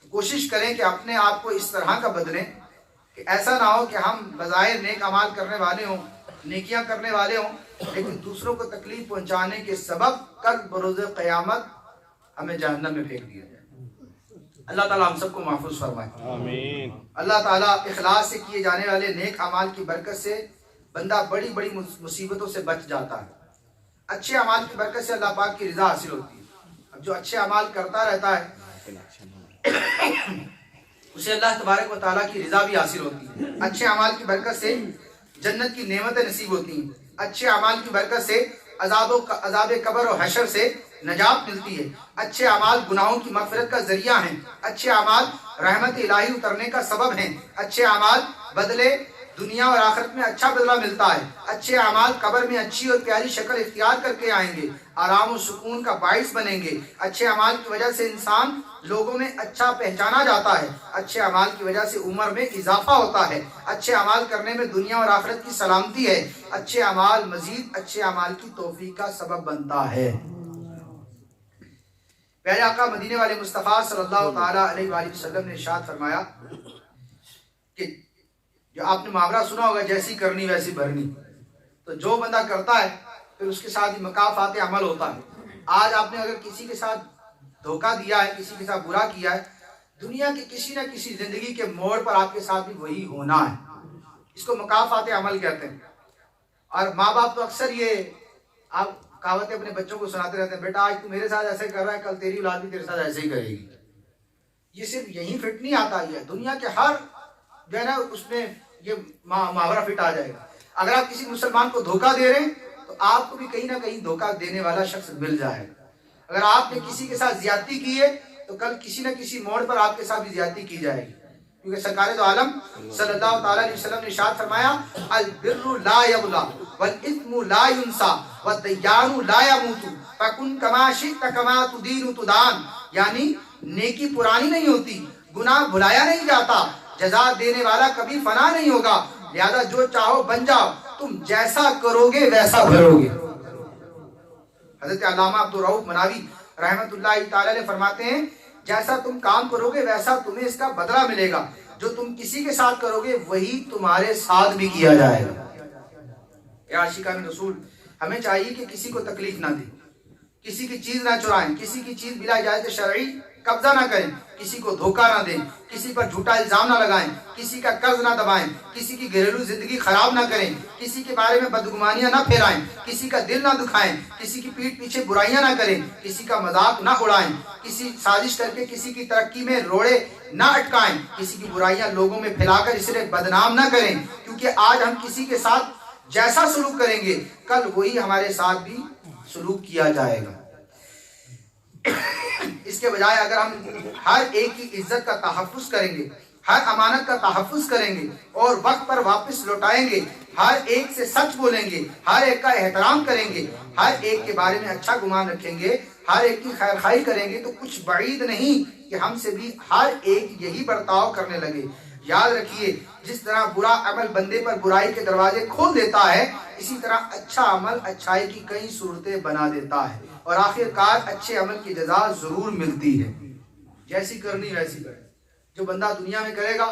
تو کوشش کریں کہ اپنے آپ کو اس طرح کا بدلیں کہ ایسا نہ ہو کہ ہم بظاہر نیک اعمال کرنے والے ہوں، نیکیاں کرنے والے ہوں، لیکن دوسروں کو تکلیف پہنچانے کے سبب کل بروز قیامت ہمیں جہنم میں پھینک دیا جائے۔ اللہ تعالیٰ ہم سب کو محفوظ فرمائے۔ آمین۔ اللہ تعالیٰ اخلاص سے کیے جانے والے نیک اعمال کی برکت سے بندہ بڑی بڑی مصیبتوں سے بچ جاتا ہے۔ اچھے اعمال کی برکت سے اللہ پاک کی رضا حاصل ہوتی ہے۔ اب جو اچھے اعمال کرتا رہتا ہے اسے اللہ تبارک و تعالیٰ کی رضا بھی حاصل ہوتی ہے۔ اچھے اعمال کی برکت سے جنت کی نعمتیں نصیب ہوتی ہیں۔ اچھے اعمال کی برکت سے عذاب قبر و حشر سے نجات ملتی ہے۔ اچھے اعمال گناہوں کی مغفرت کا ذریعہ ہیں۔ اچھے اعمال رحمت الہی اترنے کا سبب ہیں۔ اچھے اعمال بدلے دنیا اور آخرت میں اچھا بدلہ ملتا ہے۔ اچھے اعمال قبر میں اچھی اور پیاری شکل اختیار کر کے آئیں گے، آرام و سکون کا باعث بنیں گے۔ اچھے اعمال کی وجہ سے انسان لوگوں میں اچھا پہچانا جاتا ہے۔ اچھے اعمال کی وجہ سے عمر میں اضافہ ہوتا ہے۔ اچھے اعمال کرنے میں دنیا اور آخرت کی سلامتی ہے۔ اچھے اعمال مزید اچھے اعمال کی توفیق کا سبب بنتا ہے۔ پیارے آقا مدینے والے مصطفیٰ صلی اللہ تعالیٰ علیہ وآلہ وسلم نے ارشاد فرمایا کہ جو آپ نے محاورہ سنا ہوگا، جیسی کرنی ویسی بھرنی، تو جو بندہ کرتا ہے پھر اس کے ساتھ مکافات عمل ہوتا ہے۔ آج آپ نے اگر کسی کے ساتھ دھوکہ دیا ہے، کسی کے ساتھ برا کیا ہے، دنیا کے کسی نہ کسی زندگی کے موڑ پر آپ کے ساتھ بھی وہی ہونا ہے۔ اس کو مکافات عمل کہتے ہیں۔ اور ماں باپ تو اکثر یہ آپ کہاوتیں اپنے بچوں کو سناتے رہتے ہیں، بیٹا آج تو میرے ساتھ ایسے کر رہا ہے، کل تیری اولاد بھی تیرے ساتھ ایسے ہی کرے گی۔ یہ صرف یہیں فٹ نہیں آتا، یہ دنیا کے ہر جو ہے نا اس میں یہ محاورہ فٹ آ جائے گا۔ اگر آپ کسی مسلمان کو دھوکہ دے رہے ہیں تو آپ کو بھی کہیں نہ کہیں دھوکہ دینے والا شخص مل جائے گا۔ اگر آپ نے کسی کے ساتھ زیادتی کی ہے تو کل کسی نہ کسی موڑ پر آپ کے ساتھ بھی زیادتی کی جائے گی، کیونکہ سرکار دو عالم صلی اللہ تعالیٰ علیہ وسلم نے ارشاد فرمایا البر لا یبلا والاثم لا ینسا والدیان لا یموت فکن کما شئت کما تدین تدان، یعنی نیکی پرانی نہیں ہوتی، گناہ بھلایا نہیں جاتا، جزا دینے والا کبھی فنا نہیں ہوگا، لہذا جو چاہو بن جاؤ، تم جیسا کرو گے ویسا بھرو گے۔ حضرت علامہ عبدالرؤف مناوی رحمت اللہ تعالیٰ علیہ فرماتے ہیں جیسا تم کام کرو گے ویسا تمہیں اس کا بدلہ ملے گا، جو تم کسی کے ساتھ کرو گے وہی تمہارے ساتھ بھی کیا جائے گا۔ یا عاشقان رسول، ہمیں چاہیے کہ کسی کو تکلیف نہ دیں، کسی کی چیز نہ چرائیں، کسی کی چیز بلا اجازت شرعی قبضہ نہ کریں، کسی کو دھوکہ نہ دیں، کسی پر جھوٹا الزام نہ لگائیں، کسی کا قرض نہ دبائیں، کسی کی گھریلو زندگی خراب نہ کریں، کسی کے بارے میں بدگمانیاں نہ پھیرائیں، کسی کا دل نہ دکھائیں، کسی کی پیٹھ پیچھے برائیاں نہ کریں، کسی کا مذاق نہ اڑائیں، کسی سازش کر کے کسی کی ترقی میں روڑے نہ اٹکائیں، کسی کی برائیاں لوگوں میں پھیلا کر اسے بدنام نہ کریں، کیونکہ آج ہم کسی کے ساتھ جیسا سلوک کریں گے کل وہی ہمارے ساتھ بھی سلوک کیا جائے گا۔ اس کے بجائے اگر ہم ہر ایک کی عزت کا تحفظ کریں گے، ہر امانت کا تحفظ کریں گے اور وقت پر واپس لوٹائیں گے، ہر ایک سے سچ بولیں گے، ہر ایک کا احترام کریں گے، ہر ایک کے بارے میں اچھا گمان رکھیں گے، ہر ایک کی خیر خواہی کریں گے، تو کچھ بعید نہیں کہ ہم سے بھی ہر ایک یہی برتاؤ کرنے لگے۔ یاد رکھیے، جس طرح برا عمل بندے پر برائی کے دروازے کھول دیتا ہے، اسی طرح اچھا عمل اچھائی کی کئی صورتیں بنا دیتا ہے، اور آخر کار اچھے عمل کی جزا ضرور ملتی ہے۔ جیسی کرنی ویسی کرے، جو بندہ دنیا میں کرے گا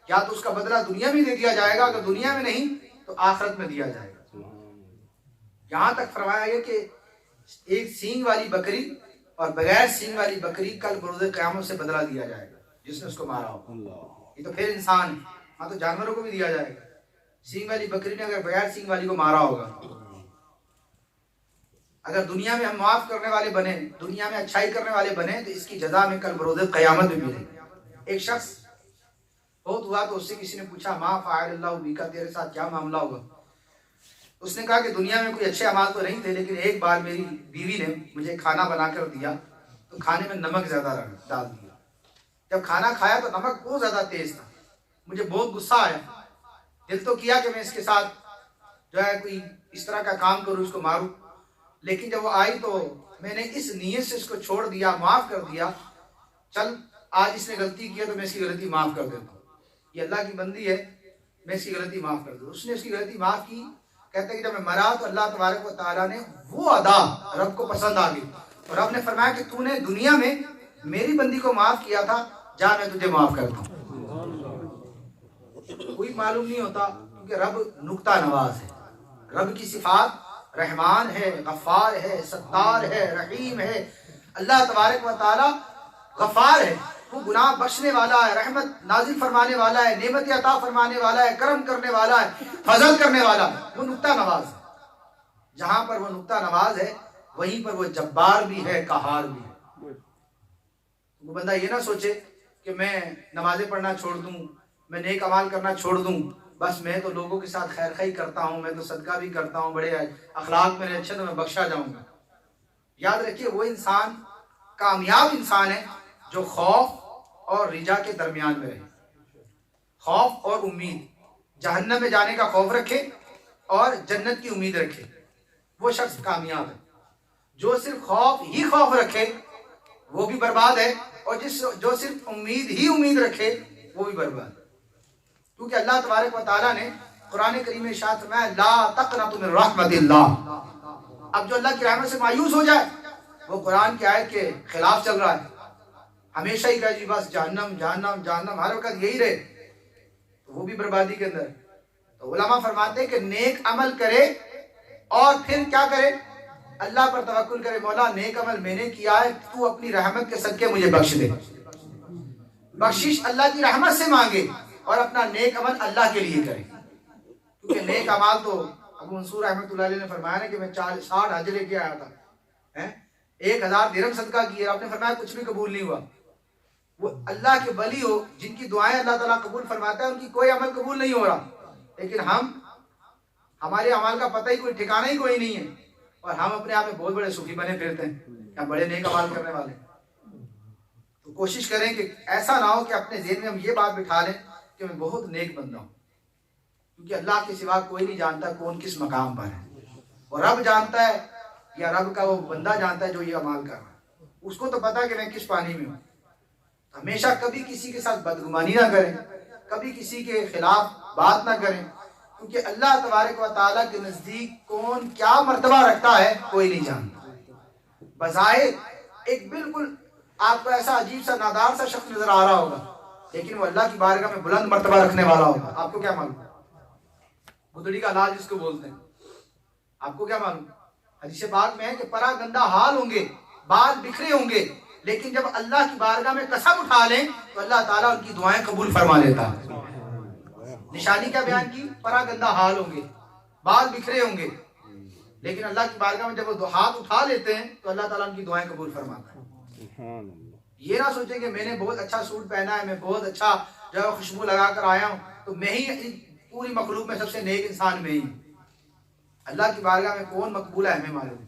یا تو اس کا بدلہ دنیا میں دے دیا جائے گا، اگر دنیا میں نہیں تو آخرت میں دیا جائے گا۔ یہاں تک فرمایا گیا کہ ایک سینگ والی بکری اور بغیر سینگ والی بکری کل بروز قیامت سے بدلہ دیا جائے گا جس نے اس کو مارا ہو۔ یہ تو پھر انسان ہے، ہاں تو جانوروں کو بھی دیا جائے گا۔ سینگ والی بکری نے اگر بغیر سینگ والی کو مارا ہوگا، اگر دنیا میں ہم معاف کرنے والے بنے، دنیا میں اچھائی کرنے والے بنے، تو اس کی جزا میں کل بروز قیامت میں ملے گی۔ ایک شخص بہت ہوا تو اس سے کسی نے پوچھا ما فعل اللہ بیکا، تیرے ساتھ کیا معاملہ ہوگا؟ اس نے کہا کہ دنیا میں کوئی اچھے اعمال تو نہیں تھے، لیکن ایک بار میری بیوی نے مجھے کھانا بنا کر دیا تو کھانے میں نمک زیادہ ڈال دیا. جب کھانا کھایا تو نمک بہت زیادہ تیز تھا. مجھے بہت غصہ آیا. دل تو کیا کہ میں اس کے ساتھ جو ہے کوئی اس طرح کا کام کروں, اس کو ماروں, لیکن جب وہ آئی تو میں نے اس نیت سے اس کو چھوڑ دیا, معاف کر دیا. چل آج اس نے غلطی کیا تو میں اس کی غلطی معاف کر دیتا ہوں, یہ اللہ کی بندی ہے, میں اس کی غلطی معاف کر دوں. اس نے اس کی غلطی معاف کی. کہتے ہیں کہ جب میں مرا تو اللہ تبارک و تعالیٰ نے وہ ادا رب کو پسند آ گئی, اور رب نے فرمایا کہ تو نے دنیا میں میری بندی کو معاف کیا تھا, جا میں تجھے معاف کرتا ہوں. کوئی معلوم نہیں ہوتا, کیونکہ رب نکتہ نواز ہے. رب کی صفات رحمان ہے, غفار ہے, ستار ہے, رحیم ہے. اللہ تبارک و تعالیٰ غفار ہے, وہ گناہ بخشنے والا ہے, رحمت نازل فرمانے والا ہے, نعمت عطا فرمانے والا ہے, کرم کرنے والا ہے, فضل کرنے والا ہے. وہ نکتہ نواز ہے. جہاں پر وہ نکتہ نواز ہے وہیں پر وہ جبار بھی ہے, قہار بھی ہے. وہ بندہ یہ نہ سوچے کہ میں نمازیں پڑھنا چھوڑ دوں, میں نیک اعمال کرنا چھوڑ دوں, بس میں تو لوگوں کے ساتھ خیر خواہی کرتا ہوں, میں تو صدقہ بھی کرتا ہوں, بڑے اخلاق میرے اچھے تو میں بخشا جاؤں گا. یاد رکھیے وہ انسان کامیاب انسان ہے جو خوف اور رجا کے درمیان میں رہے. خوف اور امید, جہنم میں جانے کا خوف رکھے اور جنت کی امید رکھے, وہ شخص کامیاب ہے. جو صرف خوف ہی خوف رکھے وہ بھی برباد ہے, اور جو صرف امید ہی امید رکھے وہ بھی برباد ہے. کیونکہ اللہ تبارک و تعالیٰ نے قرآن کریم میں ارشاد فرمایا لا تقنطوا من رحمت اللہ. اب جو اللہ کی رحمت سے مایوس ہو جائے وہ قرآن کی آیت کے خلاف چل رہا ہے, ہمیشہ ہی کہا جی بس جہنم جہنم جہنم, ہر وقت یہی رہے, تو وہ بھی بربادی کے اندر ہے. تو علماء فرماتے ہیں کہ نیک عمل کرے اور پھر کیا کرے, اللہ پر توکل کرے, مولا نیک عمل میں نے کیا ہے, تو اپنی رحمت کے صدقے مجھے بخش دے. بخشش اللہ کی رحمت سے مانگے اور اپنا نیک عمل اللہ کے لیے کرے. کیونکہ نیک عمل تو ابو منصور رحمۃ اللہ علیہ نے فرمایا نا کہ میں 60 حج لے کے آیا تھا, 1000 درہم صدقہ کیے, آپ نے فرمایا کچھ بھی قبول نہیں ہوا. وہ اللہ کے ولی ہو جن کی دعائیں اللہ تعالیٰ قبول فرماتا ہے, ان کی کوئی عمل قبول نہیں ہو رہا, لیکن ہمارے عمل کا پتہ ہی کوئی ٹھکانہ ہی کوئی نہیں ہے, اور ہم اپنے آپ میں بہت بڑے صوفی بنے پھرتے ہیں, ہم بڑے نیک عمل کرنے والے. تو کوشش کریں کہ ایسا نہ ہو کہ اپنے ذہن میں ہم یہ بات بٹھا لیں کہ میں بہت نیک بندہ ہوں, کیونکہ اللہ کے سوا کوئی نہیں جانتا کون کس مقام پر ہے, اور رب جانتا ہے, یا رب کا وہ بندہ جانتا ہے جو یہ عمل کر رہا ہے, اس کو تو پتا ہے کہ میں کس پانی میں ہوں. ہمیشہ کبھی کسی کے ساتھ بدگمانی نہ کریں, کبھی کسی کے خلاف بات نہ کریں, کیونکہ اللہ تبارک و تعالیٰ کے نزدیک کون کیا مرتبہ رکھتا ہے کوئی نہیں جانتا. بظاہر ایک بالکل آپ کو ایسا عجیب سا نادار سا شخص نظر آ رہا ہوگا, لیکن وہ اللہ کی بارگاہ میں بلند مرتبہ رکھنے والا ہوگا. آپ کو کیا معلوم, گدڑی کا لال جس کو بولتے ہیں, آپ کو کیا معلوم. حدیث پاک میں ہے کہ پرا گندہ حال ہوں گے, بال بکھرے ہوں گے, لیکن جب اللہ کی بارگاہ میں قسم اٹھا لیں تو اللہ تعالیٰ ان کی دعائیں قبول فرما لیتا ہے. نشانی کیا بیان کی, پرا گندہ حال ہوں گے, بال بکھرے ہوں گے, لیکن اللہ کی بارگاہ میں جب وہ ہاتھ اٹھا لیتے ہیں تو اللہ تعالیٰ ان کی دعائیں قبول فرماتا ہے. یہ نہ سوچیں کہ میں نے بہت اچھا سوٹ پہنا ہے, میں بہت اچھا جو ہے خوشبو لگا کر آیا ہوں, تو میں ہی پوری مخلوق میں سب سے نیک انسان میں ہی. اللہ کی بارگاہ میں کون مقبول ہے ہمیں معلوم.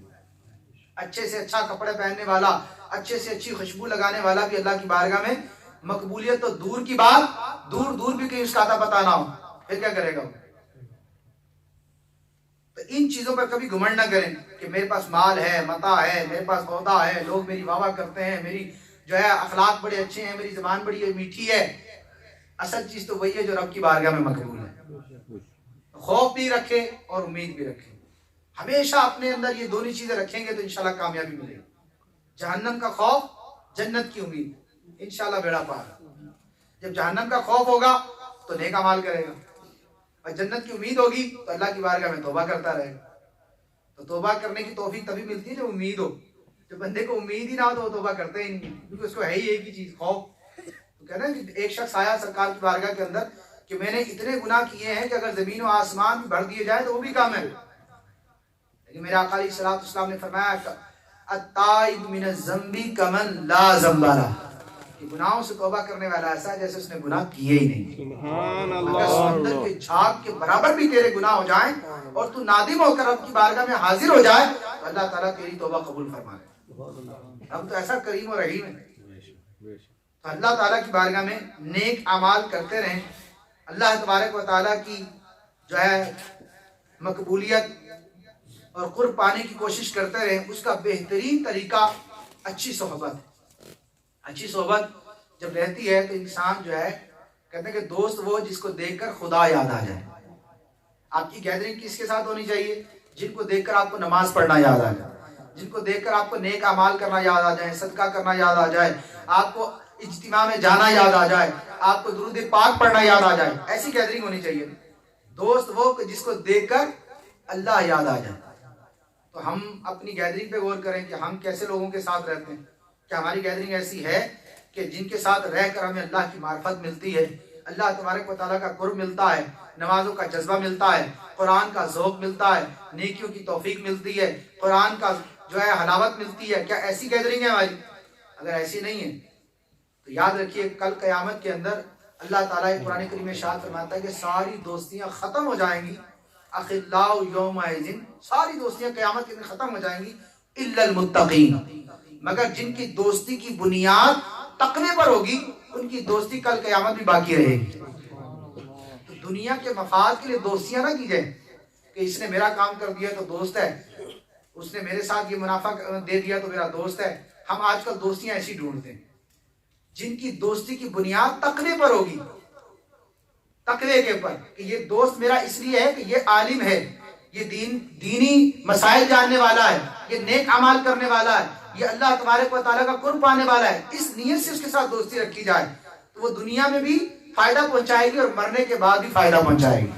اچھے سے اچھا کپڑے پہننے والا, اچھے سے اچھی خوشبو لگانے والا بھی اللہ کی بارگاہ میں مقبولیت تو دور کی بات, دور دور بھی کہیں اس کا آتا پتا نہ ہو, پھر کیا کرے گا. تو ان چیزوں پر کبھی گھمنڈ نہ کریں کہ میرے پاس مال ہے, متاع ہے, میرے پاس عہدہ ہے, لوگ میری واہ واہ کرتے ہیں, میری جو ہے اخلاق بڑے اچھے ہیں, میری زبان بڑی میٹھی ہے. اصل چیز تو وہی ہے جو رب کی بارگاہ میں مقبول ہے. خوف بھی رکھے اور امید بھی رکھے. ہمیشہ اپنے اندر یہ دونوں چیزیں رکھیں گے تو انشاءاللہ کامیابی ملے گی. جہنم کا خوف, جنت کی امید, انشاءاللہ بیڑا پار. جب جہنم کا خوف ہوگا تو نیک اعمال کرے گا, اور جنت کی امید ہوگی تو اللہ کی بارگاہ میں توبہ کرتا رہے گا. تو توبہ کرنے کی توفیق تبھی ملتی ہے جب امید ہو. جب بندے کو امید ہی نہ ہو تو وہ توبہ کرتے ہی نہیں, کیونکہ اس کو ہے ہی ایک ہی چیز, خوف. تو کہنا ہے کہ ایک شخص آیا سرکار کی بارگاہ کے اندر کہ میں نے اتنے گناہ کیے ہیں کہ اگر زمین و آسمان بھی بھر دیے جائے تو وہ بھی کام ہے. لیکن میرے آقا علیہ الصلوۃ والسلام نے فرمایا التائب من الذنب کمن لا ذنب لہ, کہ گناہوں سے توبہ کرنے والا ایسا ہے جیسے اس نے گناہ کیے ہی نہیں. سبحان اگر سمندر کے جھاگ کے برابر بھی تیرے گناہ ہو جائیں اور تو نادم ہو کر رب کی بارگاہ میں حاضر ہو جائے تو اللہ تعالیٰ تیری توبہ قبول فرما لے. ہم تو ایسا کریم و رحیم ہے. تو اللہ تعالیٰ کی بارگاہ میں نیک اعمال کرتے رہیں. اللہ تبارک و تعالیٰ کی جو ہے مقبولیت اور قرب پانے کی کوشش کرتے رہیں. اس کا بہترین طریقہ اچھی صحبت ہے. اچھی صحبت جب رہتی ہے تو انسان جو ہے کہتے ہیں کہ دوست وہ جس کو دیکھ کر خدا یاد آ جائے. آپ کی گیدرنگ کس کے ساتھ ہونی چاہیے؟ جن کو دیکھ کر آپ کو نماز پڑھنا یاد آ جائے, جن کو دیکھ کر آپ کو نیک اعمال کرنا یاد آ جائے, صدقہ کرنا یاد آ جائے, آپ کو اجتماع میں جانا یاد آ جائے, آپ کو درود پاک پڑھنا یاد آ جائے. ایسی گیدرنگ ہونی چاہیے. دوست وہ جس کو دیکھ کر اللہ یاد آ جائے. تو ہم اپنی گیدرنگ پہ غور کریں کہ ہم کیسے لوگوں کے ساتھ رہتے ہیں. کیا ہماری گیدرنگ ایسی ہے کہ جن کے ساتھ رہ کر ہمیں اللہ کی معرفت ملتی ہے, اللہ تبارک و تعالیٰ کا قرب ملتا ہے, نمازوں کا جذبہ ملتا ہے, قرآن کا ذوق ملتا ہے, نیکیوں کی توفیق ملتی ہے, قرآن کا جو ہے حلاوت ملتی ہے. کیا ایسی گیدرنگ ہے ہماری؟ اگر ایسی نہیں ہے تو یاد رکھیے کل قیامت کے اندر اللہ تعالیٰ قرآن کریم میں ارشاد فرماتا ہے کہ ساری دوستیاں ختم ہو جائیں گی. اخلاء یومئذ, ساری دوستیاں قیامت کے دن ختم ہو جائیں گی الا المتقین, مگر جن کی دوستی کی بنیاد تقوی پر ہوگی ان کی دوستی کل قیامت بھی باقی رہے گی. تو دنیا کے مفاد کے لیے دوستیاں نہ کی جائیں کہ اس نے میرا کام کر دیا تو دوست ہے, اس نے میرے ساتھ یہ منافع دے دیا تو میرا دوست ہے. ہم آج کل دوستیاں ایسی ڈھونڈتے ہیں جن کی دوستی کی بنیاد تقوی پر ہوگی, تقوی کے پر, کہ یہ دوست میرا اس لیے ہے کہ یہ عالم ہے, یہ دینی مسائل جاننے والا ہے, یہ نیک اعمال کرنے والا ہے, یہ اللہ تبارک و تعالیٰ کا قرب پانے والا ہے. اس نیت سے اس کے ساتھ دوستی رکھی جائے تو وہ دنیا میں بھی فائدہ پہنچائے گی اور مرنے کے بعد بھی فائدہ پہنچائے گی.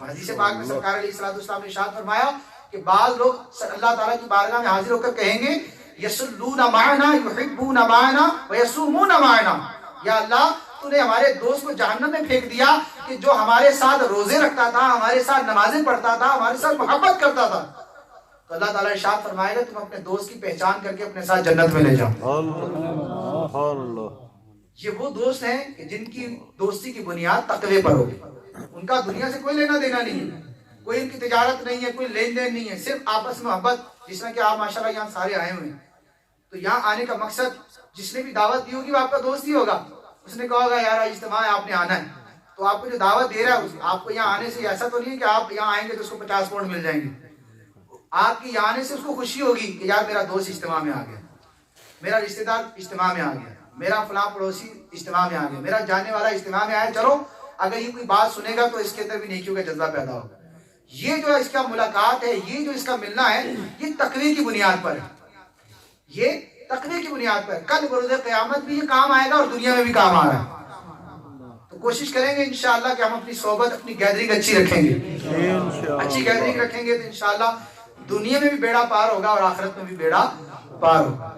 حدیث پاک میں سرکار علیہ السلام نے ارشاد فرمایا کہ بعض لوگ اللہ تعالیٰ کی بارگاہ میں حاضر ہو کر کہیں گے یصلون معنا یحبون معنا ویصومون معنا, یا اللہ تو نے ہمارے دوست کو جہنم میں پھینک دیا کہ جو ہمارے ساتھ روزے رکھتا تھا, ہمارے ساتھ نمازیں پڑھتا تھا, ہمارے ساتھ محبت کرتا تھا. تو اللہ تعالیٰ ارشاد فرمائے گا تم اپنے دوست کی پہچان کر کے اپنے ساتھ جنت میں لے جاؤ. یہ وہ دوست ہیں کہ جن کی دوستی کی بنیاد تقوی پر ہوگی. ان کا دنیا سے کوئی لینا دینا نہیں ہے, کوئی ان کی تجارت نہیں ہے, کوئی لین دین نہیں ہے, صرف آپس میں محبت. جس میں کہ آپ ماشاءاللہ یہاں سارے آئے ہوئے ہیں تو یہاں آنے کا مقصد جس نے بھی دعوت دی ہوگی وہ آپ کا دوست ہی ہوگا. اس نے کہا ہوگا یار اجتماع ہے, آپ نے آنا ہے, تو آپ کو جو دعوت دے رہا ہے آپ کو یہاں آنے سے ایسا تو نہیں ہے کہ آپ یہاں آئیں گے تو اس کو 50 پاؤنڈ مل جائیں گے. آپ کی یہاں آنے سے اس کو خوشی ہوگی کہ یار میرا دوست اجتماع میں آ گیا, میرا رشتہ دار اجتماع میں آ گیا, میرا فلاں پڑوسی اجتماع میں آ گیا, میرا جانے والا اجتماع میں آیا. چلو اگر یہ کوئی بات سنے گا تو اس کے اندر بھی نیکیوں کا جذبہ پیدا ہوگا. یہ جو اس کا ملاقات ہے, یہ جو اس کا ملنا ہے, یہ تقوی کی بنیاد پر ہے. یہ تقوی کی بنیاد پر کل بروز قیامت بھی یہ کام آئے گا اور دنیا میں بھی کام آ رہا ہے. تو کوشش کریں گے انشاءاللہ کہ ہم اپنی صحبت, اپنی گیدرنگ اچھی رکھیں گے. اچھی گیدرنگ رکھیں گے تو انشاءاللہ دنیا میں بھی بیڑا پار ہوگا اور آخرت میں بھی بیڑا پار ہوگا.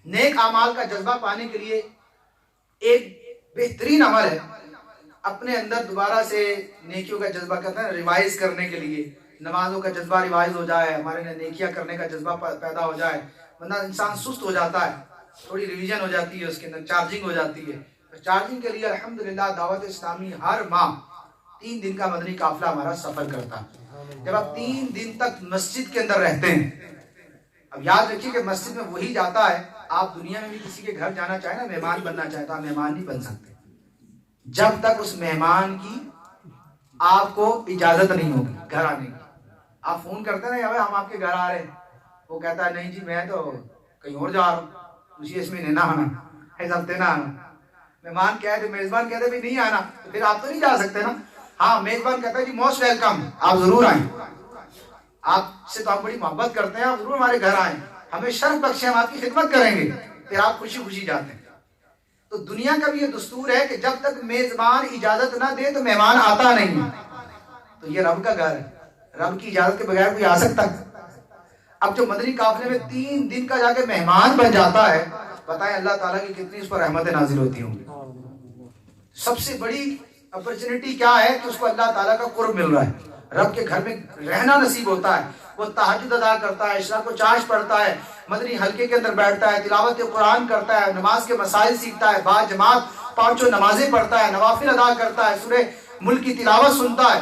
نیک اعمال کا جذبہ پانے کے لیے ایک بہترین عمل ہے اپنے اندر دوبارہ سے نیکیوں کا جذبہ کرنا ہے, ریوائز کرنے کے لیے. نمازوں کا جذبہ ریوائز ہو جائے, ہمارے نیکیاں کرنے کا جذبہ پیدا ہو جائے. بندہ انسان سست ہو جاتا ہے, تھوڑی ریویژن ہو جاتی ہے, اس کے اندر چارجنگ ہو جاتی ہے. چارجنگ کے لیے الحمدللہ دعوت اسلامی ہر ماہ 3 دن کا مدنی قافلہ ہمارا سفر کرتا ہے. جب آپ 3 دن تک مسجد کے اندر رہتے ہیں, اب یاد رکھیے کہ مسجد میں وہی جاتا ہے. آپ دنیا میں بھی کسی کے گھر جانا چاہیں نا, مہمان بننا چاہیں تو آپ مہمان نہیں بن سکتے جب تک اس مہمان کی آپ کو اجازت نہیں ہوگی گھر آنے کی. آپ فون کرتے ہیں نا یار ہم آپ کے گھر آ رہے ہیں, وہ کہتا ہے نہیں جی میں تو کہیں اور جا رہا ہوں, اسی اس میں نہ آنا ایسا نہ آنا. مہمان کہتے میزبان کہتے بھی نہیں آنا تو پھر آپ تو نہیں جا سکتے نا. ہاں میزبان کہتا ہے جی موسٹ ویلکم, آپ ضرور آئیں, آپ سے تو ہم بڑی محبت کرتے ہیں, آپ ضرور ہمارے گھر آئیں, ہمیں شرف بخشیں, ہم آپ کی خدمت کریں گے. پھر آپ خوشی خوشی جاتے ہیں. تو دنیا کا بھی یہ دستور ہے کہ جب تک میزبان اجازت نہ دے تو مہمان آتا نہیں. تو یہ رب کا گھر ہے, رب کی اجازت کے بغیر کوئی آ سکتا ہے؟ اب جو مدنی قافلے میں 3 دن کا جا کے مہمان بن جاتا ہے, بتائیں اللہ تعالیٰ کی کتنی اس پر رحمتیں نازل ہوتی ہوں گی. سب سے بڑی اپرچونٹی کیا ہے کہ اس کو اللہ تعالیٰ کا قرب مل رہا ہے, رب کے گھر میں رہنا نصیب ہوتا ہے. وہ تہجد ادا کرتا ہے, اشراق و چاشت پڑھتا ہے, مدنی حلقے کے اندر بیٹھتا ہے, تلاوت قرآن کرتا ہے, نماز کے مسائل سیکھتا ہے, با جماعت 5 نمازیں پڑھتا ہے, نوافل ادا کرتا ہے, سورہ ملک کی تلاوت سنتا ہے.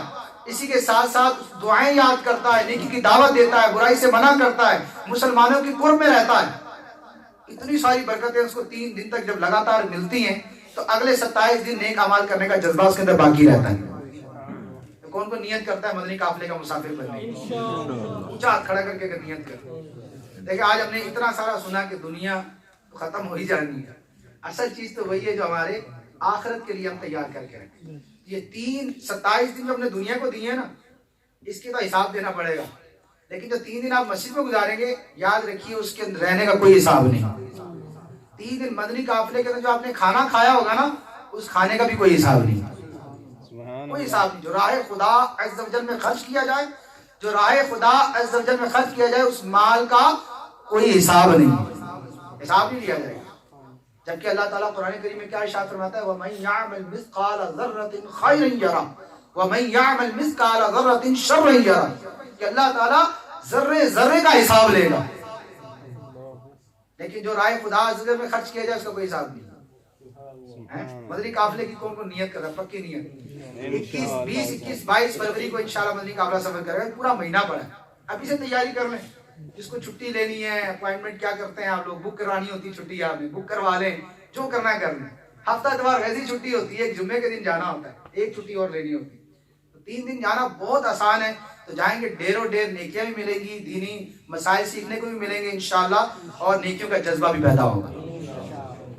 اسی کے ساتھ ساتھ دعائیں یاد کرتا ہے، نیکی کی دعوت دیتا ہے، برائی سے منع کرتا ہے، مسلمانوں کی قرب میں رہتا ہے، اتنی ساری برکتیں اس کو 3 دن تک جب لگاتار ملتی ہیں تو اگلے 27 دن نیک اعمال کرنے کا جذبہ اس کے اندر باقی رہتا ہے۔ تو کون کو نیت کرتا ہے مدنی قافلے کا مسافر بننے کی؟ اونچا ہاتھ کھڑا کر کے اگر نیت کرتا ہے۔ دیکھیں آج ہم نے اتنا سارا سنا کہ دنیا ختم ہو ہی جانی ہے، اصل چیز تو وہی ہے جو ہمارے آخرت کے لیے ہم تیار کر کے رکھیں۔ یہ 27 دن جو ہم نے دنیا کو دیے ہیں نا، اس کی تو حساب دینا پڑے گا، لیکن جو 3 دن آپ مسجد میں گزاریں گے، یاد رکھیے اس کے اندر رہنے کا کوئی حساب نہیں۔ 3 دن مدنی قافلے کے اندر جو آپ نے کھانا کھایا ہوگا نا، اس کھانے کا بھی کوئی حساب نہیں، کوئی حساب نہیں۔ جو راہ خدا عز و جل میں خرچ کیا جائے، جو راہ خدا عز و جل میں خرچ کیا جائے، اس مال کا کوئی حساب نہیں، حساب نہیں لیا جائے گا۔ جبکہ اللہ تعالیٰ قرآن کریم میں کیا ارشاد فرماتا ہے، وَمَن يَعْمَلْ مِثْقَالَ ذَرَّةٍ خَيْرًا يَرَهُ وَمَن يَعْمَلْ مِثْقَالَ ذَرَّةٍ شَرًّا يَرَهُ، کہ اللہ تعالیٰ ذرے ذرے کا حساب لے گا، لیکن جو رائے خدا عز و جل میں خرچ کیا جائے اس کا کوئی حساب نہیں۔ مدنی قافلے کی کون کو نیت کر رہا ہے؟ پکی نیت۔ 21، 20، 21، 22 فروری کو انشاءاللہ مدنی قافلہ سفر کرے گا، پورا مہینہ پڑا ہے، ابھی سے تیاری کر لیں۔ جس کو چھٹی لینی ہے، اپوائنٹمنٹ کیا کرتے ہیں آپ لوگ، بک کروانی ہوتی ہے چھٹی، آپ نے بک کروا لیں، جو کرنا ہے کر لیں۔ ہفتہ اتوار ویسی چھٹی ہوتی ہے، ایک جمعے کے دن جانا ہوتا ہے، ایک چھٹی اور لینی ہوتی ہے، تو 3 دن جانا بہت آسان ہے۔ تو جائیں گے، ڈھیروں ڈھیر نیکیاں بھی ملیں گی، دینی مسائل سیکھنے کو بھی ملیں گے انشاءاللہ، اور نیکیوں کا جذبہ بھی پیدا ہوگا۔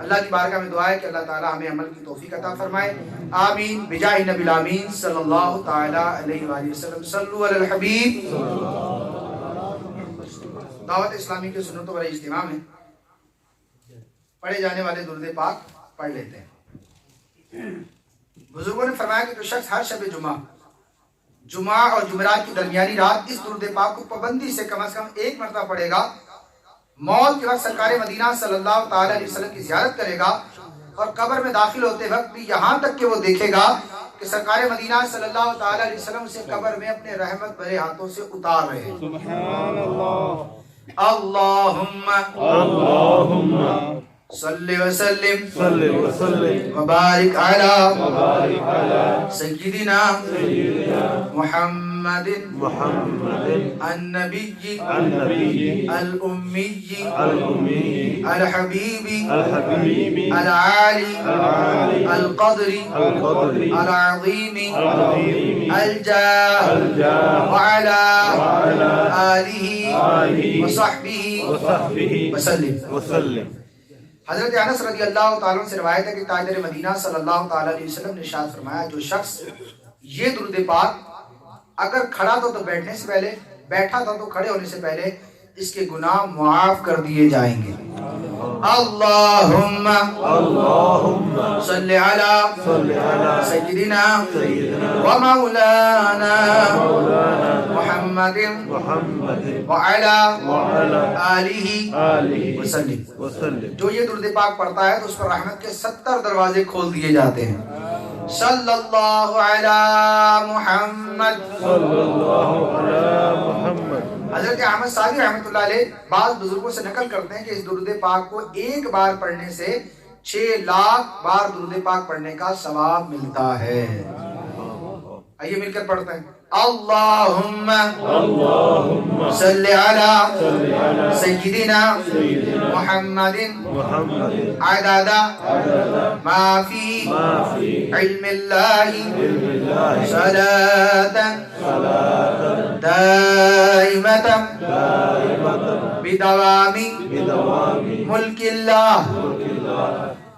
اللہ کی بارگاہ میں دعا ہے کہ اللہ تعالی ہمیں عمل کی توفیق عطا فرمائے، آمین بجاہ نبی الامین صلی اللہ تعالی علیہ وآلہ وسلم۔ صلو علی الحبیب۔ دعوت اسلامی کے سنتوں والا اجتماع میں پڑھے جانے والے درود پاک پڑھ لیتے ہیں۔ بزرگوں نے فرمایا کہ جو شخص ہر شب جمعہ اور جمعرات کی درمیانی رات اس درود پاک کو پابندی سے کم از کم 1 مرتبہ پڑھے گا، موت کے وقت سرکار مدینہ صلی اللہ تعالی علیہ وسلم کی زیارت کرے گا، اور قبر میں داخل ہوتے وقت بھی یہاں تک کہ وہ دیکھے گا کہ سرکار مدینہ صلی اللہ تعالی علیہ وسلم اسے قبر میں اپنے رحمت بھرے ہاتھوں سے اتار رہے ہیں۔ سبحان اللہ۔ اللہم صلی وسلم وبارک علی سیدنا محمد النبی الأمی الحبیب العالی القدر العظیم الجاہ وعلی آلہ وصحبہ وسلم۔ حضرت انس رضی اللہ تعالیٰ عنہ سے روایت ہے کہ تاجر مدینہ صلی اللہ تعالیٰ علیہ وسلم نے ارشاد فرمایا، جو شخص یہ درود پاک اگر کھڑا تھا تو بیٹھنے سے پہلے، بیٹھا تھا تو کھڑے ہونے سے پہلے، اس کے گناہ معاف کر دیے جائیں گے۔ اللہم صلی علی سیدنا و مولانا محمد وعلی آلہ وسلم۔ جو یہ درود پاک پڑھتا ہے تو اس پر رحمت کے 70 دروازے کھول دیے جاتے ہیں۔ صلی اللہ علی محمد۔ حضرت احمد صادق رحمۃ اللہ علیہ بعض بزرگوں سے نقل کرتے ہیں کہ اس درود پاک کو 1 بار پڑھنے سے 6 لاکھ بار درود پاک پڑھنے کا ثواب ملتا ہے۔ آئیے مل کر پڑھتے ہیں۔ اللہم صلی علی سیدنا محمد عدد ما فی علم اللہ صلاة دائمة بدوام ملک اللہ۔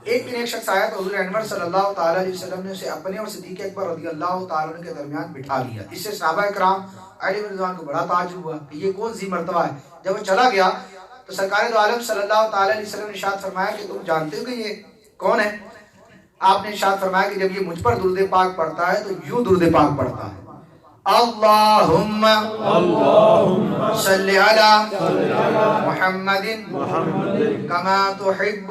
ایک دن ایک شخص آیا تو حضور انور صلی اللہ تعالی علیہ وسلم نے اسے اپنے اور صدیق اکبر رضی اللہ تعالی عنہ کے درمیان بٹھا لیا۔ اس سے صحابہ کرام علیہ رضوان کو بڑا تعجب ہوا کہ یہ کون سی مرتبہ ہے۔ جب وہ چلا گیا تو سرکار دو عالم صلی اللہ تعالی علیہ وسلم نے ارشاد فرمایا کہ تم جانتے ہو کہ یہ کون ہے؟ آپ نے ارشاد فرمایا کہ جب یہ مجھ پر درود پاک پڑھتا ہے تو یوں درود پاک پڑھتا ہے، اللہم صلی علی محمد کما تحب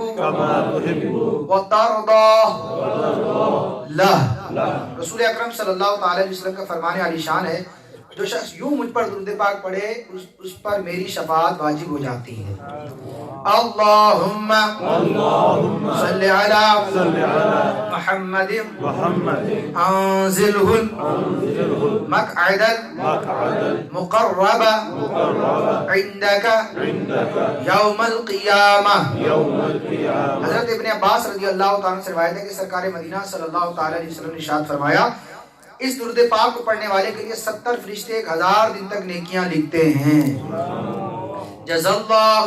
وترضى لہ۔ رسول اکرم صلی اللہ تعالی علیہ وسلم کا فرمان علی شان ہے، جو شخص یوں مجھ پر درود پاک پڑھے اس پر میری شفاعت واجب ہو جاتی ہے. اللہم صلی علی محمد انزلہ مقعد المقرب عندک یوم القیامہ. حضرت ابن عباس رضی اللہ تعالیٰ سے روایت ہے کہ سرکار مدینہ صلی اللہ تعالیٰ علیہ وسلم نے ارشاد فرمایا اس درود پاک کو پڑھنے والے کے لیے 70 فرشتے 1000 دن تک نیکیاں لکھتے ہیں. جزا اللہ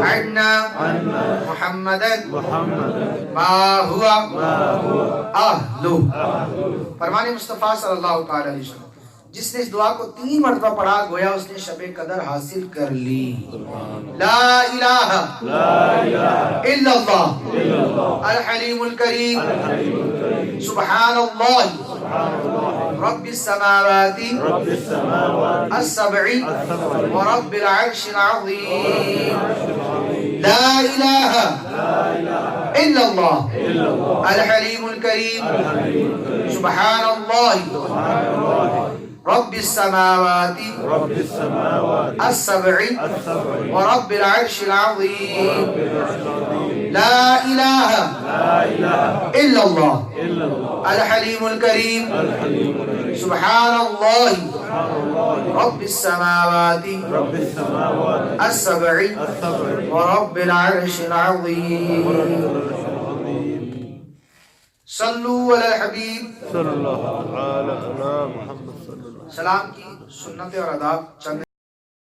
عنا محمد ما ہوا اہلو. فرمان مصطفیٰ صلی اللہ تعالی علیہ وسلم جس نے اس دعا کو 3 مرتبہ پڑھا گویا اس نے شب قدر حاصل کر لی. لا الہ الا اللہ الحلیم الکریم سبحان اللہ رب السماوات السبع ورب العرش العظیم. لا الہ الا اللہ الحلیم الکریم سبحان اللہ رب السماوات السبع ورب العرش العظیم. لا الہ الا اللہ الحلیم الکریم سبحان اللہ رب السماوات السبع ورب العرش العظیم. صلو علی الحبیب. صلی اللہ علیہ محمد صلی اللہ. سلام کی سنت اور آداب چند